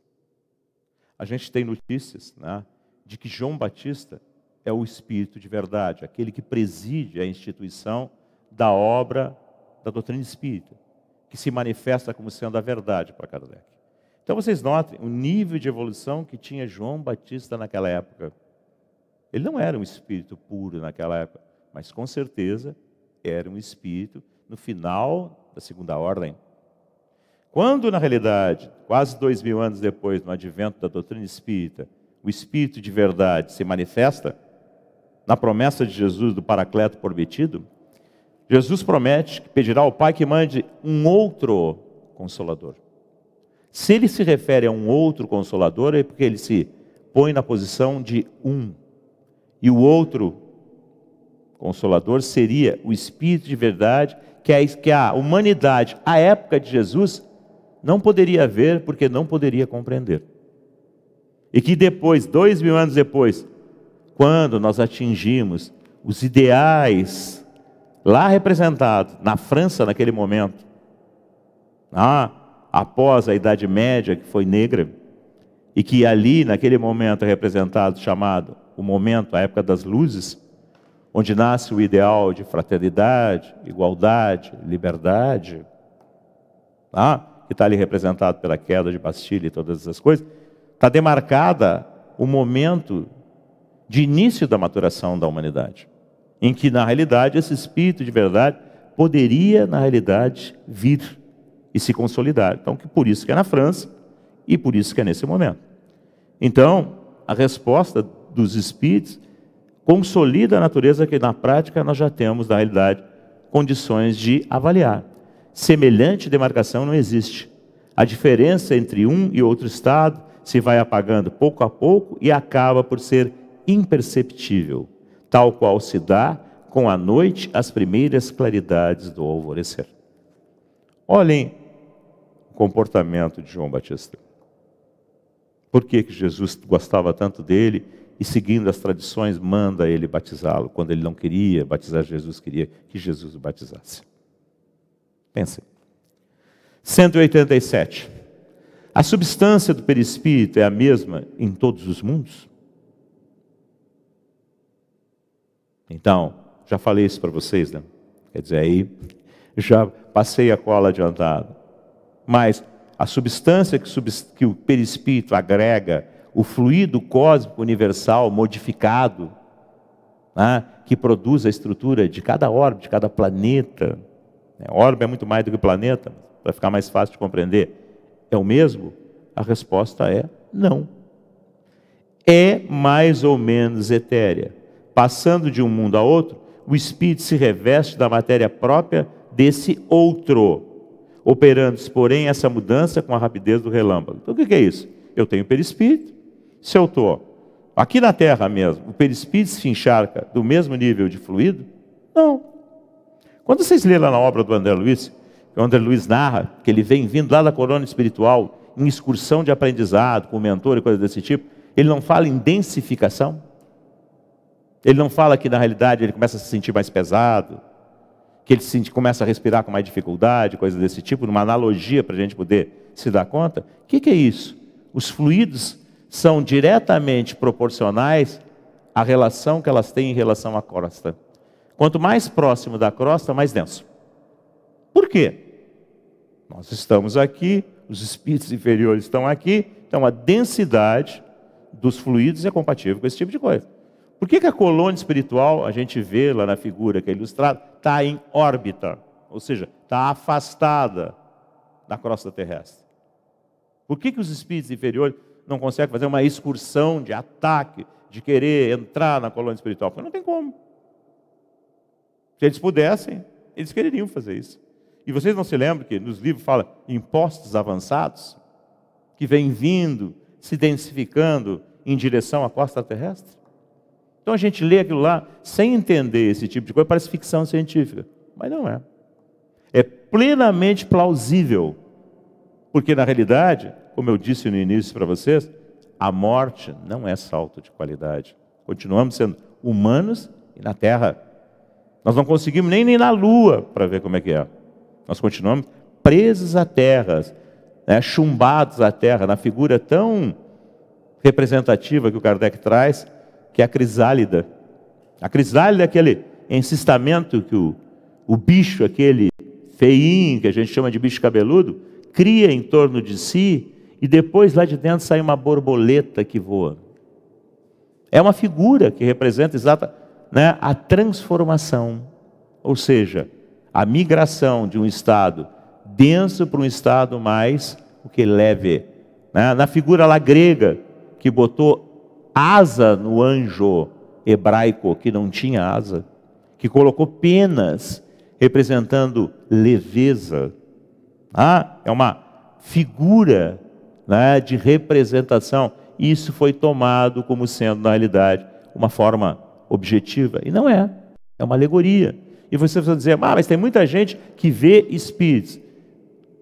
A gente tem notícias, né, de que João Batista é o Espírito de verdade, aquele que preside a instituição da obra da doutrina espírita, que se manifesta como sendo a verdade para Kardec. Então vocês notem o nível de evolução que tinha João Batista naquela época. Ele não era um espírito puro naquela época, mas com certeza era um espírito no final da segunda ordem. Quando, na realidade, quase 2000 anos depois, no advento da doutrina espírita, o Espírito de verdade se manifesta, na promessa de Jesus do Paracleto prometido, Jesus promete que pedirá ao Pai que mande um outro Consolador. Se ele se refere a um outro Consolador, é porque ele se põe na posição de um. E o outro Consolador seria o Espírito de verdade, que a humanidade, à época de Jesus, não poderia ver porque não poderia compreender. E que depois, 2000 anos depois, quando nós atingimos os ideais lá representados na França naquele momento, após a Idade Média, que foi negra, e que ali naquele momento é representado, chamado o momento, a época das luzes, onde nasce o ideal de fraternidade, igualdade, liberdade, que está ali representado pela queda de Bastilha e todas essas coisas, está demarcada o momento de início da maturação da humanidade, em que, na realidade, esse Espírito de verdade poderia, na realidade, vir e se consolidar. Então, por isso que é na França e por isso que é nesse momento. Então, a resposta dos Espíritos consolida a natureza que, na prática, nós já temos, na realidade, condições de avaliar. Semelhante demarcação não existe. A diferença entre um e outro estado se vai apagando pouco a pouco e acaba por ser imperceptível, tal qual se dá com a noite as primeiras claridades do alvorecer. Olhem o comportamento de João Batista. Por que Jesus gostava tanto dele e, seguindo as tradições, manda ele batizá-lo, quando ele não queria batizar Jesus, queria que Jesus o batizasse? Pensem. 187. A substância do perispírito é a mesma em todos os mundos? Então, já falei isso para vocês, né? Quer dizer, aí já passei a cola adiantada. Mas a substância que o perispírito agrega, o fluido cósmico universal modificado, né, que produz a estrutura de cada órbita, de cada planeta. Órbita é muito mais do que planeta, para ficar mais fácil de compreender. É o mesmo? A resposta é não. É mais ou menos etérea. Passando de um mundo a outro, o espírito se reveste da matéria própria desse outro, operando-se, porém, essa mudança com a rapidez do relâmpago. Então, o que é isso? Eu tenho perispírito. Se eu estou aqui na Terra mesmo, o perispírito se encharca do mesmo nível de fluido? Não. Quando vocês lerem lá na obra do André Luiz, que o André Luiz narra que ele vem vindo lá da colônia espiritual, em excursão de aprendizado, com o mentor e coisas desse tipo, ele não fala em densificação? Ele não fala que, na realidade, ele começa a se sentir mais pesado, que ele começa a respirar com mais dificuldade, coisas desse tipo, numa analogia para a gente poder se dar conta? O que é isso? Os fluidos são diretamente proporcionais à relação que elas têm em relação à crosta. Quanto mais próximo da crosta, mais denso. Por quê? Nós estamos aqui, os espíritos inferiores estão aqui, então a densidade dos fluidos é compatível com esse tipo de coisa. Por que a colônia espiritual, a gente vê lá na figura que é ilustrada, está em órbita, ou seja, está afastada da crosta terrestre? Por que os espíritos inferiores não conseguem fazer uma excursão de ataque, de querer entrar na colônia espiritual? Porque não tem como. Se eles pudessem, eles quereriam fazer isso. E vocês não se lembram que nos livros fala em postos avançados, que vêm vindo, se densificando em direção à costa terrestre? Então a gente lê aquilo lá sem entender esse tipo de coisa, parece ficção científica. Mas não é. É plenamente plausível. Porque na realidade, como eu disse no início para vocês, a morte não é salto de qualidade. Continuamos sendo humanos e na Terra. Nós não conseguimos nem ir na Lua para ver como é que é. Nós continuamos presos à Terra, né, chumbados à Terra, na figura tão representativa que o Kardec traz, que é a crisálida. A crisálida é aquele encistamento que o bicho, aquele feinho, que a gente chama de bicho cabeludo, cria em torno de si, e depois lá de dentro sai uma borboleta que voa. É uma figura que representa né, a transformação, ou seja, a migração de um estado denso para um estado mais o que leve. Né? Na figura lá grega, que botou asa no anjo hebraico que não tinha asa, que colocou penas representando leveza. É uma figura, né, de representação. Isso foi tomado como sendo, na realidade, uma forma objetiva. E não é. É uma alegoria. E você vai dizer, mas tem muita gente que vê espíritos.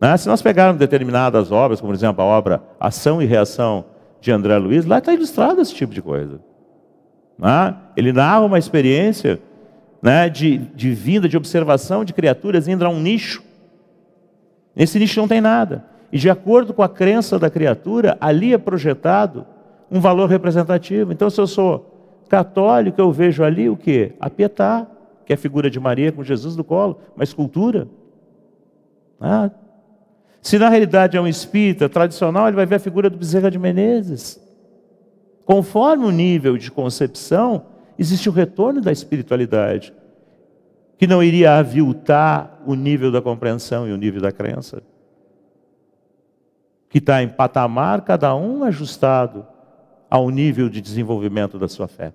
Né? Se nós pegarmos determinadas obras, como por exemplo a obra Ação e Reação de André Luiz, lá está ilustrado esse tipo de coisa. Ele narra uma experiência, né, de vinda, de observação de criaturas indo a um nicho. Nesse nicho não tem nada. E de acordo com a crença da criatura, ali é projetado um valor representativo. Então, se eu sou católico, eu vejo ali o quê? A Pietà, que é a figura de Maria com Jesus no colo, uma escultura. Se na realidade é um espírita tradicional, ele vai ver a figura do Bezerra de Menezes. Conforme o nível de concepção, existe o retorno da espiritualidade, que não iria aviltar o nível da compreensão e o nível da crença, que está em patamar, cada um ajustado ao nível de desenvolvimento da sua fé.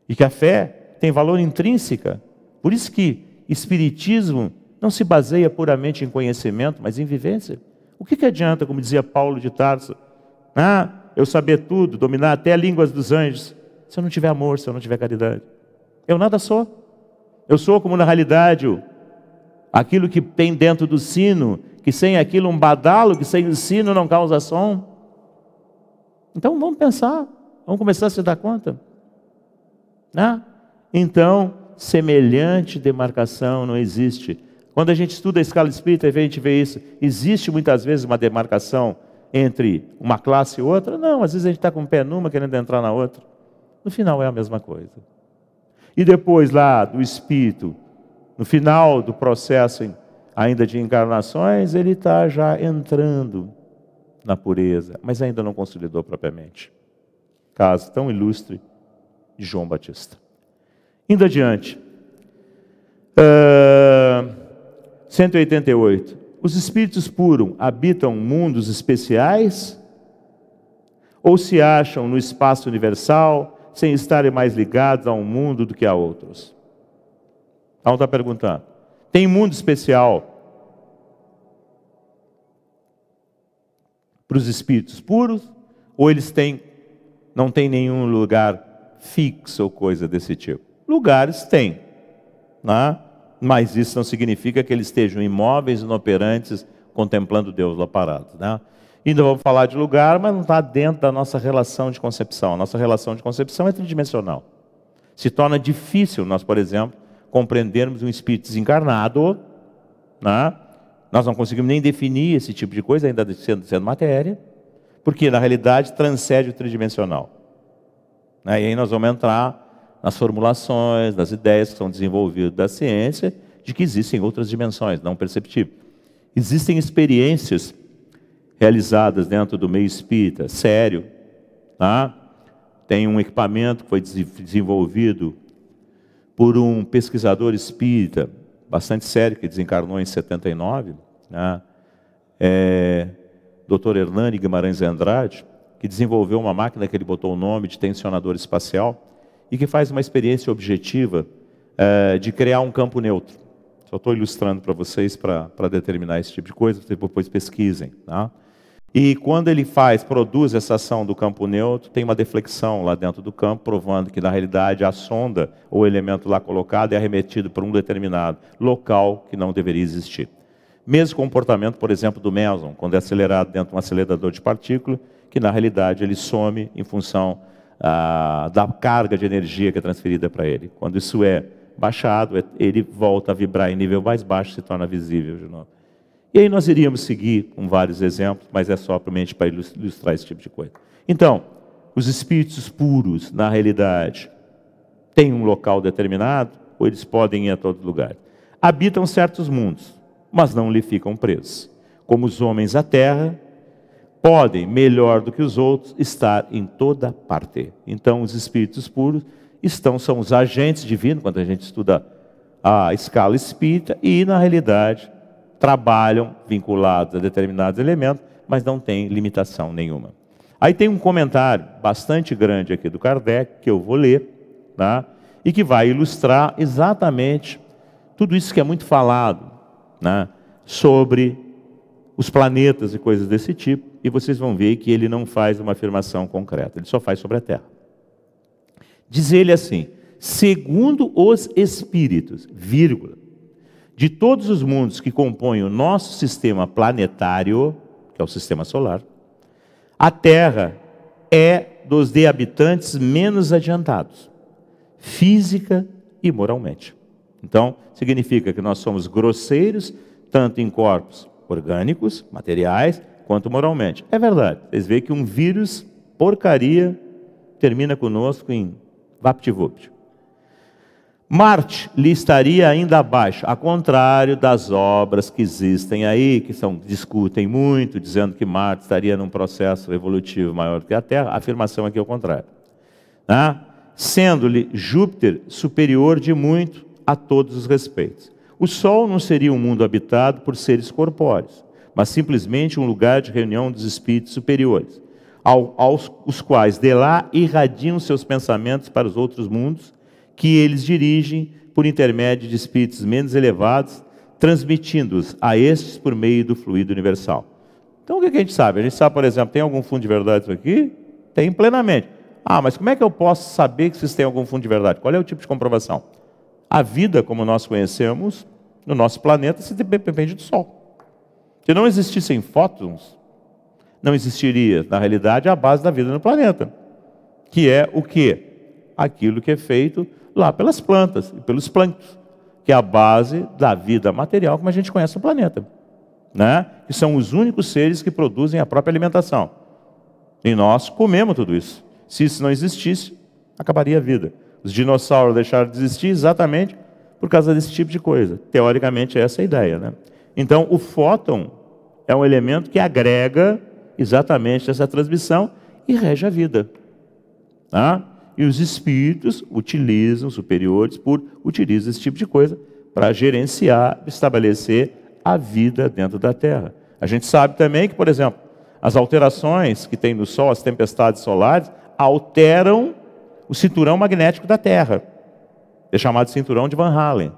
E que a fé tem valor intrínseca. Por isso que espiritismo não se baseia puramente em conhecimento, mas em vivência. O que adianta, como dizia Paulo de Tarso, eu saber tudo, dominar até as línguas dos anjos, se eu não tiver amor, se eu não tiver caridade? Eu nada sou. Eu sou como na realidade aquilo que tem dentro do sino, que sem aquilo um badalo, que sem o sino não causa som. Então vamos pensar, vamos começar a se dar conta. Então, semelhante demarcação não existe. Quando a gente estuda a escala espírita, a gente vê isso. Existe muitas vezes uma demarcação entre uma classe e outra? Não, às vezes a gente está com o pé numa querendo entrar na outra. No final é a mesma coisa. E depois lá do espírito, no final do processo ainda de encarnações, ele está já entrando na pureza, mas ainda não consolidou propriamente. Caso tão ilustre de João Batista. Indo adiante. 188. Os espíritos puros habitam mundos especiais? Ou se acham no espaço universal, sem estarem mais ligados a um mundo do que a outros? Então está perguntando. Tem mundo especial para os espíritos puros? Ou eles não têm nenhum lugar fixo ou coisa desse tipo? Lugares têm, mas isso não significa que eles estejam imóveis, inoperantes, contemplando Deus lá parados. Ainda vamos falar de lugar, mas não está dentro da nossa relação de concepção. A nossa relação de concepção é tridimensional. Se torna difícil nós, por exemplo, compreendermos um espírito desencarnado. Nós não conseguimos nem definir esse tipo de coisa, ainda sendo matéria, porque na realidade transcende o tridimensional. E aí nós vamos entrar nas formulações, nas ideias que são desenvolvidas da ciência, de que existem outras dimensões, não perceptíveis. Existem experiências realizadas dentro do meio espírita, sério. Tem um equipamento que foi desenvolvido por um pesquisador espírita, bastante sério, que desencarnou em 79, Dr. Hernani Guimarães Andrade, que desenvolveu uma máquina que ele botou o nome de tensionador espacial, e que faz uma experiência objetiva de criar um campo neutro. Só estou ilustrando para vocês para determinar esse tipo de coisa, vocês depois pesquisem. E quando ele produz essa ação do campo neutro, tem uma deflexão lá dentro do campo, provando que na realidade a sonda ou o elemento lá colocado é arremetido para um determinado local que não deveria existir. Mesmo comportamento, por exemplo, do meson, quando é acelerado dentro de um acelerador de partícula, que na realidade ele some em função da carga de energia que é transferida para ele. Quando isso é baixado, ele volta a vibrar em nível mais baixo, se torna visível de novo. E aí nós iríamos seguir com vários exemplos, mas é só para ilustrar esse tipo de coisa. Então, os espíritos puros, na realidade, têm um local determinado, ou eles podem ir a todo lugar. Habitam certos mundos, mas não lhe ficam presos. Como os homens à terra, podem, melhor do que os outros, estar em toda parte. Então, os espíritos puros são os agentes divinos, quando a gente estuda a escala espírita, e, na realidade, trabalham vinculados a determinados elementos, mas não tem limitação nenhuma. Aí tem um comentário bastante grande aqui do Kardec, que eu vou ler, tá? E que vai ilustrar exatamente tudo isso que é muito falado, né, sobre os planetas e coisas desse tipo, e vocês vão ver que ele não faz uma afirmação concreta, ele só faz sobre a Terra. Diz ele assim: segundo os espíritos, vírgula, de todos os mundos que compõem o nosso sistema planetário, que é o sistema solar, a Terra é dos de habitantes menos adiantados, física e moralmente. Então, significa que nós somos grosseiros, tanto em corpos orgânicos, materiais, quanto moralmente. É verdade. Vocês veem que um vírus, porcaria, termina conosco em vapt-vupt. Marte lhe estaria ainda abaixo, ao contrário das obras que existem aí, que discutem muito, dizendo que Marte estaria num processo evolutivo maior do que a Terra. A afirmação aqui é o contrário. Sendo-lhe Júpiter superior de muito a todos os respeitos. O Sol não seria um mundo habitado por seres corpóreos, mas simplesmente um lugar de reunião dos espíritos superiores, os quais de lá irradiam seus pensamentos para os outros mundos, que eles dirigem por intermédio de espíritos menos elevados, transmitindo-os a estes por meio do fluido universal. Então o que a gente sabe? A gente sabe, por exemplo, tem algum fundo de verdade isso aqui? Tem plenamente. Mas como é que eu posso saber que vocês têm algum fundo de verdade? Qual é o tipo de comprovação? A vida, como nós conhecemos, no nosso planeta, se depende do Sol. Se não existissem fótons, não existiria, na realidade, a base da vida no planeta. Que é o quê? Aquilo que é feito lá pelas plantas e pelos plânctons, que é a base da vida material como a gente conhece no planeta, né? Que são os únicos seres que produzem a própria alimentação. E nós comemos tudo isso. Se isso não existisse, acabaria a vida. Os dinossauros deixaram de existir exatamente por causa desse tipo de coisa. Teoricamente, é essa a ideia, né? Então, o fóton é um elemento que agrega exatamente essa transmissão e rege a vida. Tá? E os espíritos utilizam, superiores, utilizam esse tipo de coisa para gerenciar, estabelecer a vida dentro da Terra. A gente sabe também que, por exemplo, as alterações que tem no Sol, as tempestades solares, alteram o cinturão magnético da Terra. É chamado cinturão de Van Allen.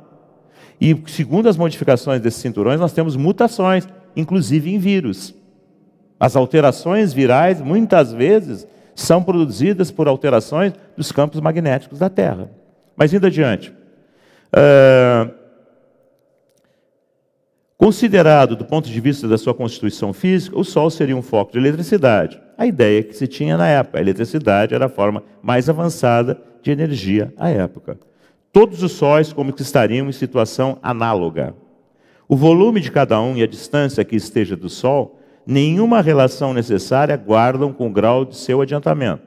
E segundo as modificações desses cinturões, nós temos mutações, inclusive em vírus. As alterações virais, muitas vezes, são produzidas por alterações dos campos magnéticos da Terra. Mas indo adiante. Considerado do ponto de vista da sua constituição física, o Sol seria um foco de eletricidade. A ideia que se tinha na época, a eletricidade era a forma mais avançada de energia à época. Todos os sóis como que estariam em situação análoga. O volume de cada um e a distância que esteja do Sol, nenhuma relação necessária guardam com o grau de seu adiantamento.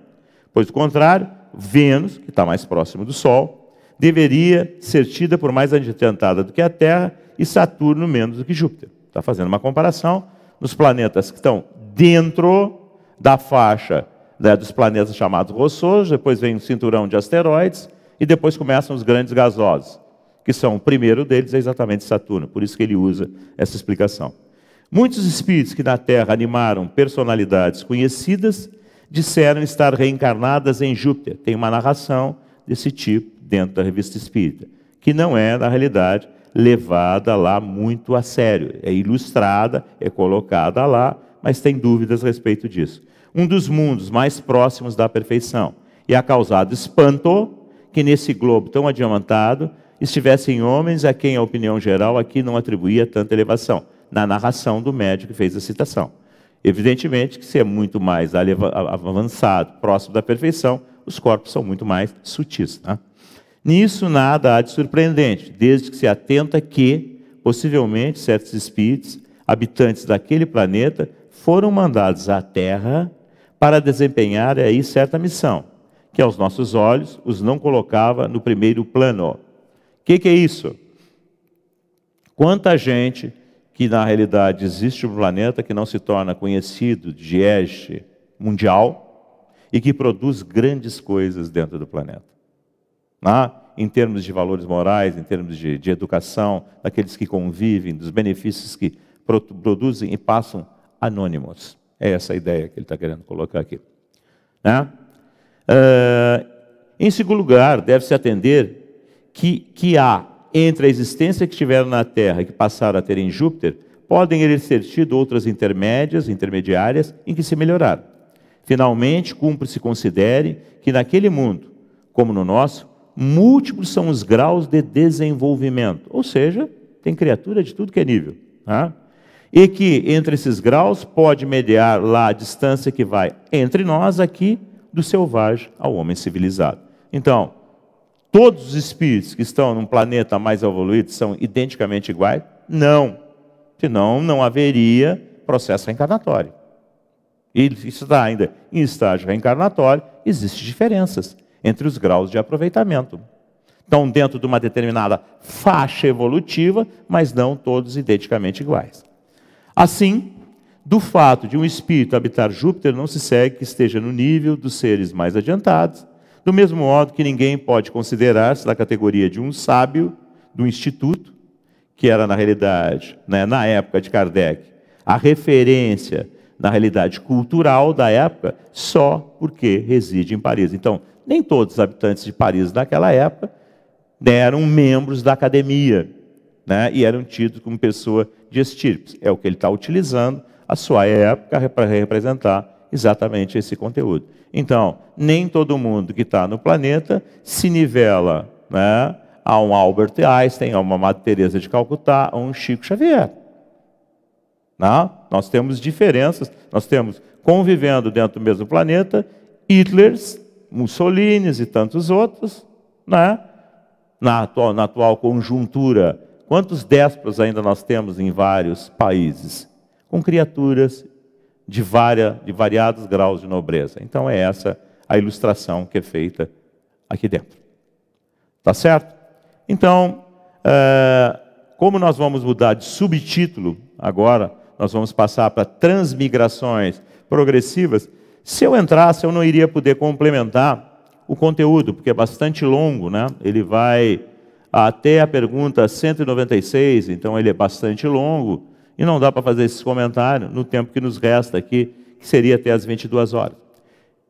Pois, do contrário, Vênus, que está mais próximo do Sol, deveria ser tida por mais adiantada do que a Terra, e Saturno menos do que Júpiter. Está fazendo uma comparação nos planetas que estão dentro da faixa, né, dos planetas chamados rochosos, depois vem um cinturão de asteroides, e depois começam os grandes gasosos, que são, o primeiro deles é exatamente Saturno, por isso que ele usa essa explicação. Muitos espíritos que na Terra animaram personalidades conhecidas, disseram estar reencarnadas em Júpiter. Tem uma narração desse tipo dentro da Revista Espírita, que não é, na realidade, levada lá muito a sério. É ilustrada, é colocada lá, mas tem dúvidas a respeito disso. Um dos mundos mais próximos da perfeição. E ha causado espanto que nesse globo tão adiantado estivessem homens a quem a opinião geral aqui não atribuía tanta elevação, na narração do médico que fez a citação. Evidentemente que se é muito mais avançado, próximo da perfeição, os corpos são muito mais sutis. Né? Nisso nada há de surpreendente, desde que se atenta que, possivelmente, certos espíritos, habitantes daquele planeta, foram mandados à Terra para desempenhar aí certa missão, que aos nossos olhos os não colocava no primeiro plano. O que é isso? Quanta gente que na realidade existe um planeta que não se torna conhecido de ege mundial e que produz grandes coisas dentro do planeta. Em termos de valores morais, em termos de educação, daqueles que convivem, dos benefícios que produzem e passam anônimos. É essa a ideia que ele está querendo colocar aqui. Em segundo lugar, deve-se atender que há, entre a existência que tiveram na Terra e que passaram a ter em Júpiter, podem eles ter tido outras intermediárias em que se melhoraram. Finalmente, cumpre-se considere que naquele mundo, como no nosso, múltiplos são os graus de desenvolvimento, ou seja, tem criatura de tudo que é nível. E que entre esses graus pode mediar lá a distância que vai entre nós aqui, do selvagem ao homem civilizado. Então, todos os espíritos que estão num planeta mais evoluído são identicamente iguais? Não. Senão não haveria processo reencarnatório. E isso está ainda em estágio reencarnatório, existem diferenças entre os graus de aproveitamento. Estão dentro de uma determinada faixa evolutiva, mas não todos identicamente iguais. Assim, do fato de um espírito habitar Júpiter, não se segue que esteja no nível dos seres mais adiantados, do mesmo modo que ninguém pode considerar-se da categoria de um sábio do instituto, que era na realidade, na época de Kardec, a referência na realidade cultural da época, só porque reside em Paris. Então, nem todos os habitantes de Paris naquela época eram membros da academia, e eram tidos como pessoa de estirpes. É o que ele está utilizando a sua época para representar exatamente esse conteúdo. Então, nem todo mundo que está no planeta se nivela a um Albert Einstein, a uma Madre Teresa de Calcutá, a um Chico Xavier. Nós temos diferenças, nós temos, convivendo dentro do mesmo planeta, Hitlers, Mussolinis e tantos outros, na atual conjuntura. Quantos déspotas ainda nós temos em vários países? Com criaturas de variados graus de nobreza. Então é essa a ilustração que é feita aqui dentro. Tá certo? Então, como nós vamos mudar de subtítulo agora, nós vamos passar para transmigrações progressivas. Se eu entrasse, eu não iria poder complementar o conteúdo, porque é bastante longo, Ele vai até a pergunta 196, então ele é bastante longo, e não dá para fazer esse comentário no tempo que nos resta aqui, que seria até as 22 horas.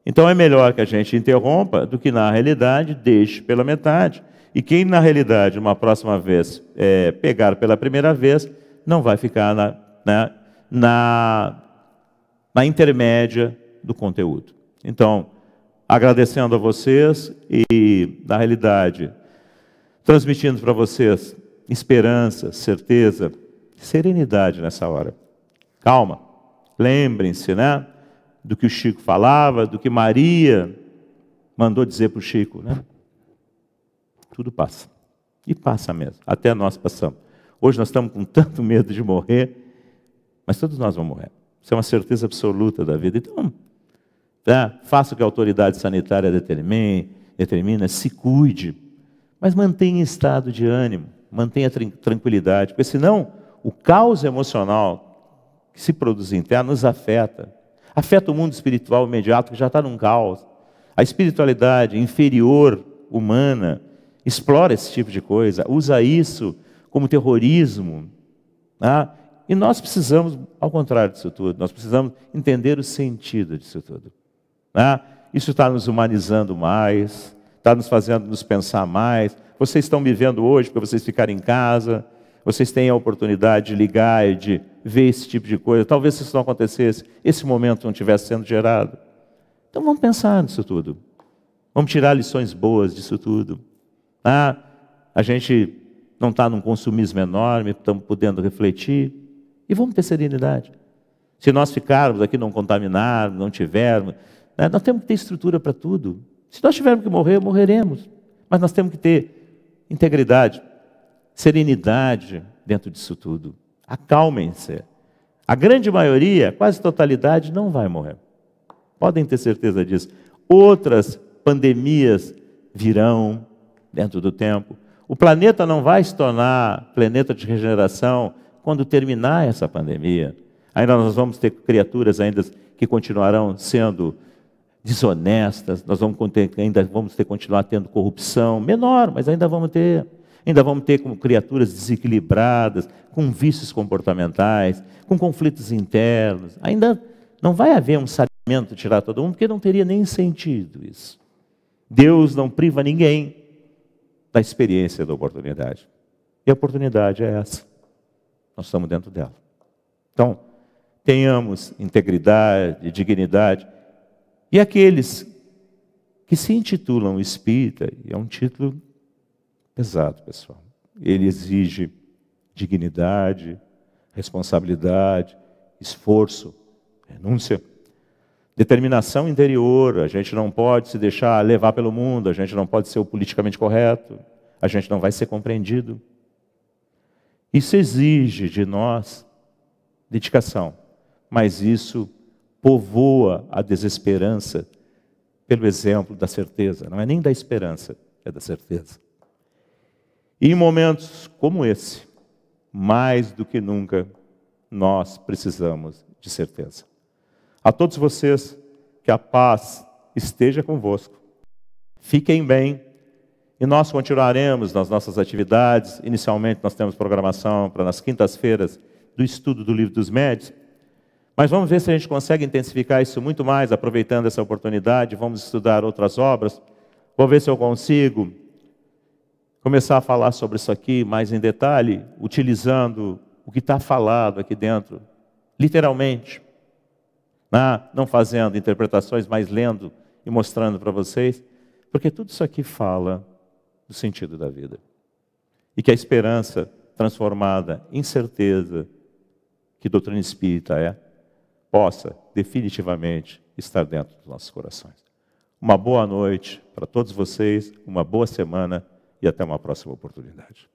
Então é melhor que a gente interrompa do que, na realidade, deixe pela metade. E quem, na realidade, uma próxima vez pegar pela primeira vez, não vai ficar na intermédia do conteúdo. Então, agradecendo a vocês e, na realidade, transmitindo para vocês esperança, certeza, serenidade nessa hora. Calma. Lembrem-se, do que o Chico falava, do que Maria mandou dizer para o Chico, Tudo passa. E passa mesmo. Até nós passamos. Hoje nós estamos com tanto medo de morrer, mas todos nós vamos morrer. Isso é uma certeza absoluta da vida. Então, faça o que a autoridade sanitária determina, se cuide, mas mantenha estado de ânimo, mantenha tranquilidade, porque senão o caos emocional que se produz interno nos afeta. Afeta o mundo espiritual imediato, que já está num caos. A espiritualidade inferior, humana, explora esse tipo de coisa, usa isso como terrorismo. E nós precisamos, ao contrário disso tudo, nós precisamos entender o sentido disso tudo. Isso está nos humanizando mais, está nos fazendo nos pensar mais. Vocês estão me vendo hoje porque vocês ficarem em casa, vocês têm a oportunidade de ligar e de ver esse tipo de coisa. Talvez se isso não acontecesse, esse momento não estivesse sendo gerado. Então vamos pensar nisso tudo. Vamos tirar lições boas disso tudo. A gente não está num consumismo enorme, estamos podendo refletir. E vamos ter serenidade. Se nós ficarmos aqui não contaminarmos, não tivermos, né, nós temos que ter estrutura para tudo. Se nós tivermos que morrer, morreremos. Mas nós temos que ter integridade, serenidade dentro disso tudo. Acalmem-se. A grande maioria, quase totalidade, não vai morrer. Podem ter certeza disso. Outras pandemias virão dentro do tempo. O planeta não vai se tornar planeta de regeneração quando terminar essa pandemia. Ainda nós vamos ter criaturas ainda que continuarão sendo desonestas, nós vamos continuar tendo corrupção, menor, mas ainda vamos ter como criaturas desequilibradas, com vícios comportamentais, com conflitos internos. Ainda não vai haver um saneamento de tirar todo mundo, porque não teria nem sentido isso. Deus não priva ninguém da experiência da oportunidade. E a oportunidade é essa. Nós estamos dentro dela. Então, tenhamos integridade, dignidade. E aqueles que se intitulam espírita, e é um título pesado, pessoal. Ele exige dignidade, responsabilidade, esforço, renúncia, determinação interior. A gente não pode se deixar levar pelo mundo, a gente não pode ser o politicamente correto, a gente não vai ser compreendido. Isso exige de nós dedicação, mas isso povoa a desesperança pelo exemplo da certeza. Não é nem da esperança, é da certeza. E em momentos como esse, mais do que nunca, nós precisamos de certeza. A todos vocês, que a paz esteja convosco. Fiquem bem. E nós continuaremos nas nossas atividades. Inicialmente nós temos programação para nas quintas-feiras do estudo do Livro dos Médiuns. Mas vamos ver se a gente consegue intensificar isso muito mais, aproveitando essa oportunidade. Vamos estudar outras obras. Vou ver se eu consigo começar a falar sobre isso aqui mais em detalhe, utilizando o que está falado aqui dentro, literalmente. Não fazendo interpretações, mas lendo e mostrando para vocês. Porque tudo isso aqui fala do sentido da vida. E que a esperança transformada em certeza, que doutrina espírita é, possa definitivamente estar dentro dos nossos corações. Uma boa noite para todos vocês, uma boa semana e até uma próxima oportunidade.